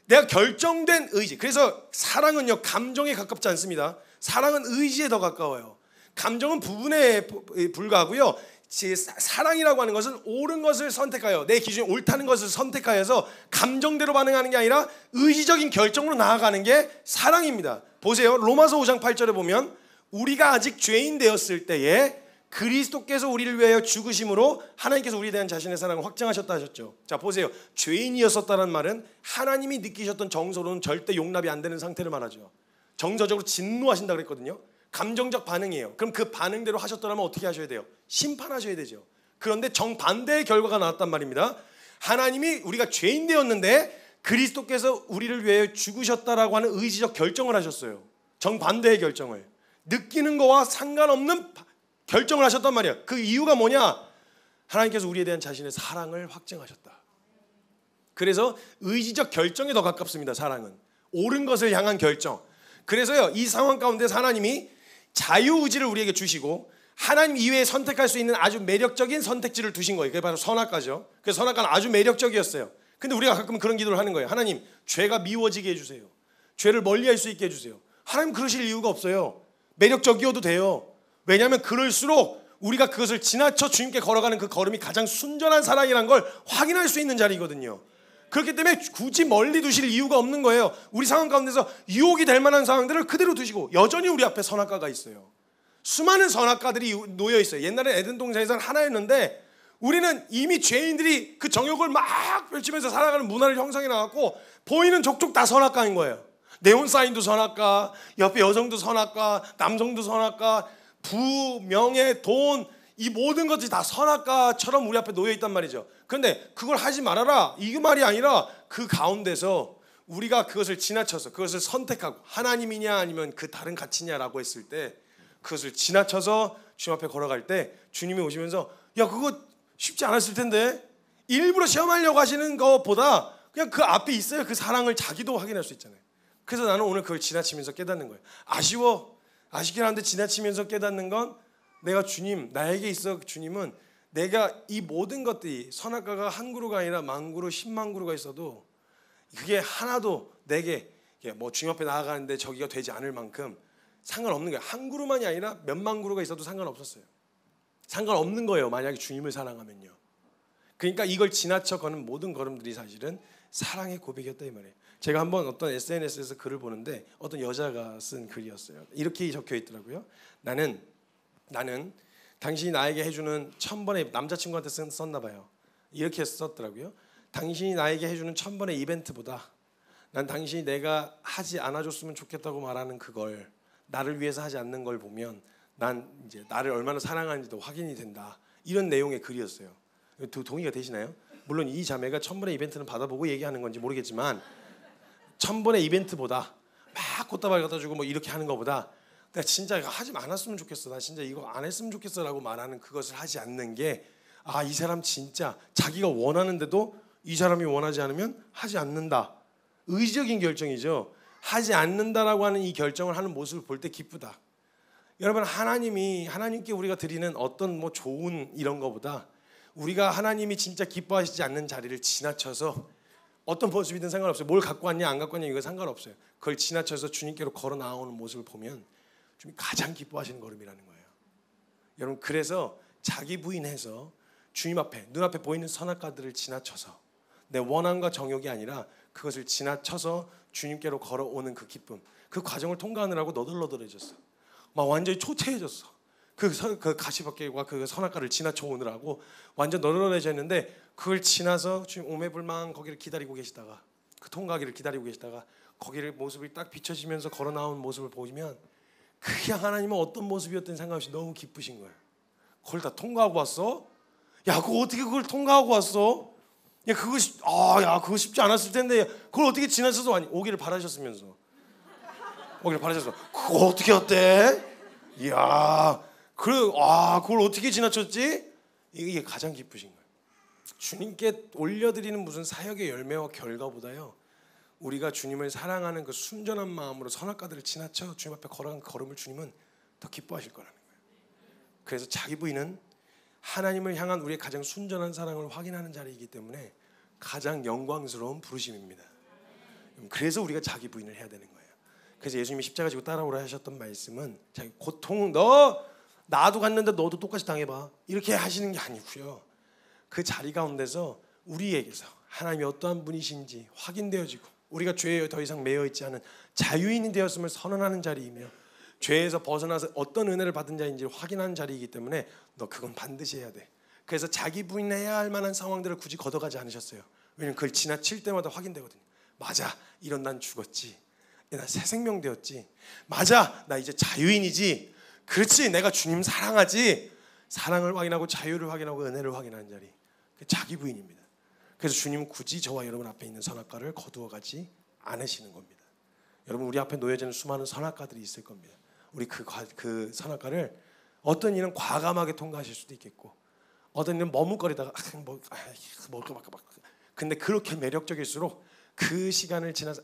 내가 결정된 의지. 그래서 사랑은요, 감정에 가깝지 않습니다. 사랑은 의지에 더 가까워요. 감정은 부분에 불과하고요. 사랑이라고 하는 것은 옳은 것을 선택하여, 내 기준이 옳다는 것을 선택하여서 감정대로 반응하는 게 아니라 의지적인 결정으로 나아가는 게 사랑입니다. 보세요. 로마서 5장 8절에 보면 우리가 아직 죄인 되었을 때에 그리스도께서 우리를 위하여 죽으심으로 하나님께서 우리에 대한 자신의 사랑을 확증하셨다 하셨죠. 자, 보세요. 죄인이었었다는 말은 하나님이 느끼셨던 정서로는 절대 용납이 안 되는 상태를 말하죠. 정서적으로 진노하신다 그랬거든요. 감정적 반응이에요. 그럼 그 반응대로 하셨더라면 어떻게 하셔야 돼요? 심판하셔야 되죠. 그런데 정반대의 결과가 나왔단 말입니다. 하나님이 우리가 죄인 되었는데 그리스도께서 우리를 위하여 죽으셨다라고 하는 의지적 결정을 하셨어요. 정반대의 결정을. 느끼는 거와 상관없는 결정을 하셨단 말이야. 그 이유가 뭐냐? 하나님께서 우리에 대한 자신의 사랑을 확증하셨다. 그래서 의지적 결정에 더 가깝습니다. 사랑은 옳은 것을 향한 결정. 그래서요, 이 상황 가운데서 하나님이 자유의지를 우리에게 주시고 하나님 이외에 선택할 수 있는 아주 매력적인 선택지를 두신 거예요. 그게 바로 선악과죠. 그래서 선악과는 아주 매력적이었어요. 근데 우리가 가끔 그런 기도를 하는 거예요. 하나님, 죄가 미워지게 해주세요. 죄를 멀리할 수 있게 해주세요. 하나님 그러실 이유가 없어요. 매력적이어도 돼요. 왜냐하면 그럴수록 우리가 그것을 지나쳐 주님께 걸어가는 그 걸음이 가장 순전한 사랑이라는 걸 확인할 수 있는 자리거든요. 그렇기 때문에 굳이 멀리 두실 이유가 없는 거예요. 우리 상황 가운데서 유혹이 될 만한 상황들을 그대로 두시고 여전히 우리 앞에 선악과가 있어요. 수많은 선악과들이 놓여 있어요. 옛날에 에덴 동산에서는 하나였는데 우리는 이미 죄인들이 그 정욕을 막 펼치면서 살아가는 문화를 형성해 나갔고 보이는 족족 다 선악과인 거예요. 네온 사인도 선악과, 옆에 여성도 선악과, 남성도 선악과, 부, 명예, 돈, 이 모든 것들이 다 선악과처럼 우리 앞에 놓여 있단 말이죠. 그런데 그걸 하지 말아라, 이 말이 아니라 그 가운데서 우리가 그것을 지나쳐서 그것을 선택하고 하나님이냐 아니면 그 다른 가치냐라고 했을 때 그것을 지나쳐서 주님 앞에 걸어갈 때 주님이 오시면서 야, 그거 쉽지 않았을 텐데, 일부러 시험하려고 하시는 것보다 그냥 그 앞에 있어요. 그 사랑을 자기도 확인할 수 있잖아요. 그래서 나는 오늘 그걸 지나치면서 깨닫는 거예요. 아쉽긴 한데 지나치면서 깨닫는 건 내가 주님, 나에게 있어 주님은 내가 이 모든 것들이 선악과가 한 그루가 아니라 만 그루, 10만 그루가 있어도 그게 하나도 내게 뭐 주님 앞에 나아가는데 저기가 되지 않을 만큼 상관없는 거예요. 한 그루만이 아니라 몇만 그루가 있어도 상관없었어요. 상관없는 거예요. 만약에 주님을 사랑하면요. 그러니까 이걸 지나쳐 거는 모든 걸음들이 사실은 사랑의 고백이었다 이 말이에요. 제가 한번 어떤 SNS에서 글을 보는데 어떤 여자가 쓴 글이었어요. 이렇게 적혀 있더라고요. 나는 당신이 나에게 해주는 1000번의 남자친구한테 썼나 봐요. 이렇게 썼더라고요. 당신이 나에게 해주는 1000번의 이벤트보다 난 당신이 내가 하지 않아줬으면 좋겠다고 말하는 그걸 나를 위해서 하지 않는 걸 보면 난 이제 나를 얼마나 사랑하는지도 확인이 된다. 이런 내용의 글이었어요. 동의가 되시나요? 물론 이 자매가 1000번의 이벤트는 받아보고 얘기하는 건지 모르겠지만 1000번의 이벤트보다 막 꽃다발 갖다 주고 뭐 이렇게 하는 것보다 내가 진짜 이거 하지 않았으면 좋겠어, 나 진짜 이거 안 했으면 좋겠어 라고 말하는 그것을 하지 않는 게, 아, 이 사람 진짜 자기가 원하는데도 이 사람이 원하지 않으면 하지 않는다. 의지적인 결정이죠. 하지 않는다라고 하는 이 결정을 하는 모습을 볼 때 기쁘다. 여러분, 하나님께 우리가 드리는 어떤 뭐 좋은 이런 거보다 우리가 하나님이 진짜 기뻐하시지 않는 자리를 지나쳐서 어떤 모습이든 상관없어요. 뭘 갖고 왔냐 안 갖고 왔냐 이거 상관없어요. 그걸 지나쳐서 주님께로 걸어 나오는 모습을 보면 주님이 가장 기뻐하시는 걸음이라는 거예요. 여러분, 그래서 자기 부인해서 주님 앞에 눈앞에 보이는 선악과들을 지나쳐서 내 원함과 정욕이 아니라 그것을 지나쳐서 주님께로 걸어오는 그 기쁨, 그 과정을 통과하느라고 너덜너덜해졌어. 막 완전히 초췌해졌어. 그 가시밭길과 그 선악과를 지나쳐 오느라고 완전 너덜너덜해졌는데 그걸 지나서 주님 오매불망 거기를 기다리고 계시다가 그 통과하기를 기다리고 계시다가 거기를 모습이 딱 비춰지면서 걸어 나온 모습을 보시면 그게 하나님은 어떤 모습이었든 상관없이 너무 기쁘신 거예요. 그걸 다 통과하고 왔어? 야, 그거 어떻게 그걸 통과하고 왔어? 야, 그거 쉽지 않았을 텐데 그걸 어떻게 지나쳐서 오기를 바라셨으면서 그거 어떻게 어때? 이야, 그걸 어떻게 지나쳤지? 이게 가장 기쁘신 거예요. 주님께 올려드리는 무슨 사역의 열매와 결과보다요, 우리가 주님을 사랑하는 그 순전한 마음으로 선악과들을 지나쳐 주님 앞에 걸어간 걸음을 주님은 더 기뻐하실 거라는 거예요. 그래서 자기 부인은 하나님을 향한 우리의 가장 순전한 사랑을 확인하는 자리이기 때문에 가장 영광스러운 부르심입니다. 그래서 우리가 자기 부인을 해야 되는 거예요. 그래서 예수님이 십자가 지고 따라오라 하셨던 말씀은 자기 고통 나도 갔는데 너도 똑같이 당해봐 이렇게 하시는 게 아니고요. 그 자리 가운데서 우리에게서 하나님이 어떠한 분이신지 확인되어지고 우리가 죄에 더 이상 매여 있지 않은 자유인이 되었음을 선언하는 자리이며 죄에서 벗어나서 어떤 은혜를 받은 자인지 확인하는 자리이기 때문에 너 그건 반드시 해야 돼. 그래서 자기 부인해야 할 만한 상황들을 굳이 걷어가지 않으셨어요. 왜냐면 그걸 지나칠 때마다 확인되거든요. 맞아, 이런 난 죽었지. 나 새 생명 되었지. 맞아, 나 이제 자유인이지. 그렇지, 내가 주님 사랑하지. 사랑을 확인하고 자유를 확인하고 은혜를 확인하는 자리, 그게 자기 부인입니다. 그래서 주님은 굳이 저와 여러분 앞에 있는 선악과를 거두어가지 않으시는 겁니다. 여러분, 우리 앞에 놓여지는 수많은 선악과들이 있을 겁니다. 우리 그 선악과를 어떤 이는 과감하게 통과하실 수도 있겠고 어떤 이는 머뭇거리다가 먹을까 말까 근데 그렇게 매력적일수록 그 시간을 지나서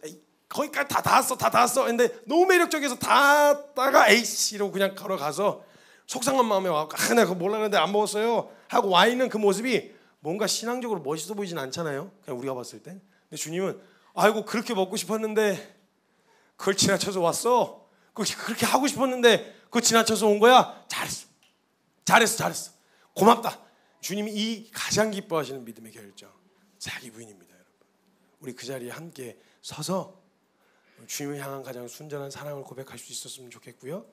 거기까지 다 닿았어 근데 너무 매력적이어서 닿았다가 에이씨 이러고 그냥 걸어가서 속상한 마음에 와서 내가 그거 몰랐는데 안 먹었어요 하고 와 있는 그 모습이 뭔가 신앙적으로 멋있어 보이진 않잖아요. 그냥 우리가 봤을 때. 근데 주님은 아이고 그렇게 먹고 싶었는데 그걸 지나쳐서 왔어. 그렇게 하고 싶었는데 그거 지나쳐서 온 거야. 잘했어. 고맙다. 주님이 이 가장 기뻐하시는 믿음의 결정, 자기 부인입니다. 여러분, 우리 그 자리에 함께 서서 주님을 향한 가장 순전한 사랑을 고백할 수 있었으면 좋겠고요.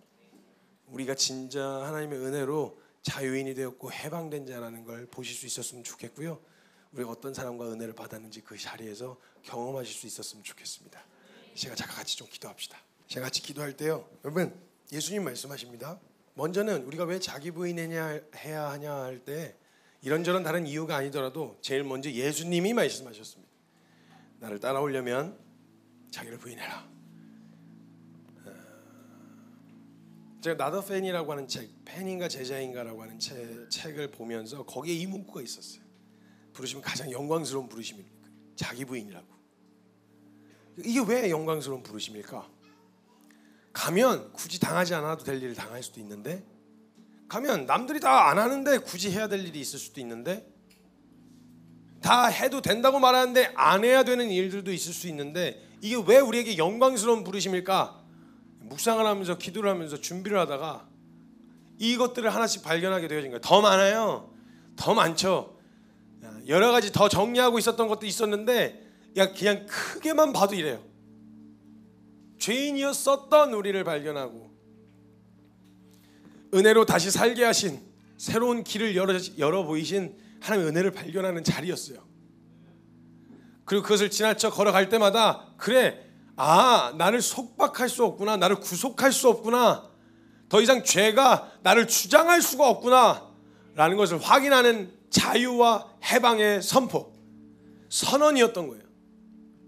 우리가 진짜 하나님의 은혜로 자유인이 되었고 해방된 자라는 걸 보실 수 있었으면 좋겠고요. 우리가 어떤 사람과 은혜를 받았는지 그 자리에서 경험하실 수 있었으면 좋겠습니다. 제가 같이 좀 기도합시다. 제가 같이 기도할 때요, 여러분, 예수님 말씀하십니다. 먼저는 우리가 왜 자기 부인해야 하냐 할 때 이런저런 다른 이유가 아니더라도 제일 먼저 예수님이 말씀하셨습니다. 나를 따라오려면 자기를 부인해라. 제가 나더 팬이라고 하는 책, 팬인가 제자인가라고 하는 책을 보면서 거기에 이 문구가 있었어요. 부르시면 가장 영광스러운 부르심입니까? 자기 부인이라고. 이게 왜 영광스러운 부르심일까? 가면 굳이 당하지 않아도 될 일을 당할 수도 있는데, 가면 남들이 다 안 하는데 굳이 해야 될 일이 있을 수도 있는데, 다 해도 된다고 말하는데 안 해야 되는 일들도 있을 수 있는데, 이게 왜 우리에게 영광스러운 부르심일까? 묵상을 하면서 기도를 하면서 준비를 하다가 이것들을 하나씩 발견하게 되어진 거예요. 더 많아요. 더 많죠. 여러 가지 더 정리하고 있었던 것도 있었는데 그냥 크게만 봐도 이래요. 죄인이었었던 우리를 발견하고 은혜로 다시 살게 하신, 새로운 길을 열어 보이신 하나님의 은혜를 발견하는 자리였어요. 그리고 그것을 지나쳐 걸어갈 때마다 그래, 나를 속박할 수 없구나, 나를 구속할 수 없구나, 더 이상 죄가 나를 주장할 수가 없구나 라는 것을 확인하는 자유와 해방의 선언이었던 거예요.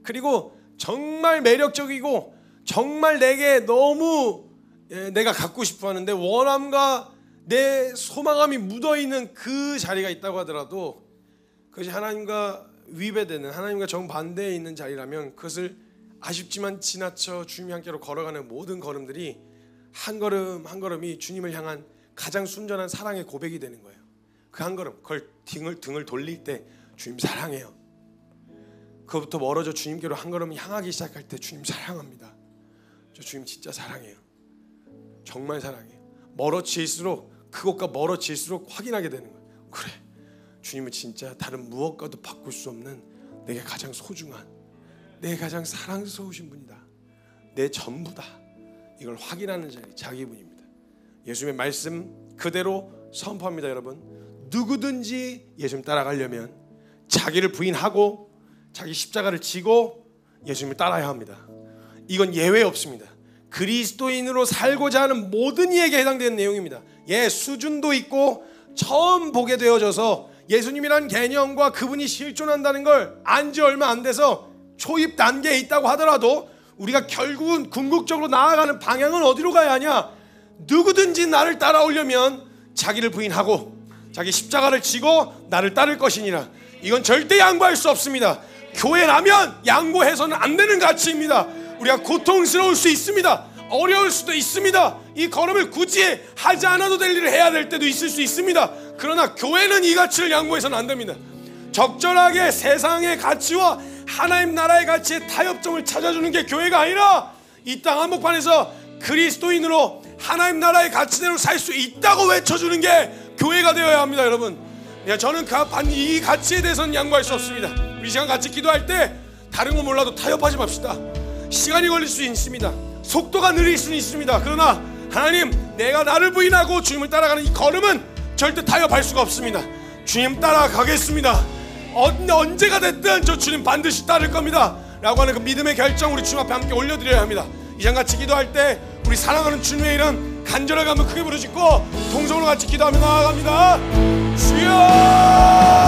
그리고 정말 매력적이고 정말 내게 너무 내가 갖고 싶어 하는데 원함과 내 소망함이 묻어있는 그 자리가 있다고 하더라도 그것이 하나님과 위배되는, 하나님과 정반대에 있는 자리라면 그것을 아쉽지만 지나쳐 주님이 함께로 걸어가는 모든 걸음들이 한 걸음 한 걸음이 주님을 향한 가장 순전한 사랑의 고백이 되는 거예요. 그 한 걸음, 그걸 등을 돌릴 때 주님 사랑해요. 그것부터 멀어져 주님께로 한 걸음 향하기 시작할 때 주님 사랑합니다. 저 주님 진짜 사랑해요. 정말 사랑해요. 멀어질수록, 그것과 멀어질수록 확인하게 되는 거예요. 그래, 주님은 진짜 다른 무엇과도 바꿀 수 없는 내게 가장 소중한, 내 가장 사랑스러우신 분이다. 내 전부다. 이걸 확인하는 자리, 자기 분입니다. 예수님의 말씀 그대로 선포합니다. 여러분, 누구든지 예수님 따라가려면 자기를 부인하고 자기 십자가를 지고 예수님을 따라야 합니다. 이건 예외 없습니다. 그리스도인으로 살고자 하는 모든 이에게 해당되는 내용입니다. 수준도 있고 처음 보게 되어져서 예수님이란 개념과 그분이 실존한다는 걸 안 지 얼마 안 돼서 초입 단계에 있다고 하더라도 우리가 결국은 궁극적으로 나아가는 방향은 어디로 가야 하냐? 누구든지 나를 따라오려면 자기를 부인하고 자기 십자가를 지고 나를 따를 것이니라. 이건 절대 양보할 수 없습니다. 교회라면 양보해서는 안 되는 가치입니다. 우리가 고통스러울 수 있습니다. 어려울 수도 있습니다. 이 걸음을 굳이 하지 않아도 될 일을 해야 될 때도 있을 수 있습니다. 그러나 교회는 이 가치를 양보해서는 안 됩니다. 적절하게 세상의 가치와 하나님 나라의 가치의 타협점을 찾아주는 게 교회가 아니라 이 땅 한복판에서 그리스도인으로 하나님 나라의 가치대로 살 수 있다고 외쳐주는 게 교회가 되어야 합니다. 여러분, 저는 이 가치에 대해서는 양보할 수 없습니다. 우리 시간 같이 기도할 때 다른 거 몰라도 타협하지 맙시다. 시간이 걸릴 수 있습니다. 속도가 느릴 수 있습니다. 그러나 하나님, 내가 나를 부인하고 주님을 따라가는 이 걸음은 절대 타협할 수가 없습니다. 주님 따라가겠습니다. 언제가 됐든 저 주님 반드시 따를 겁니다 라고 하는 그 믿음의 결정 우리 주님 앞에 함께 올려드려야 합니다. 이 시간 같이 기도할 때 우리 사랑하는 주님의 이름 간절하게 한번 크게 부르짖고 동성으로 같이 기도하며 나아갑니다. 주여!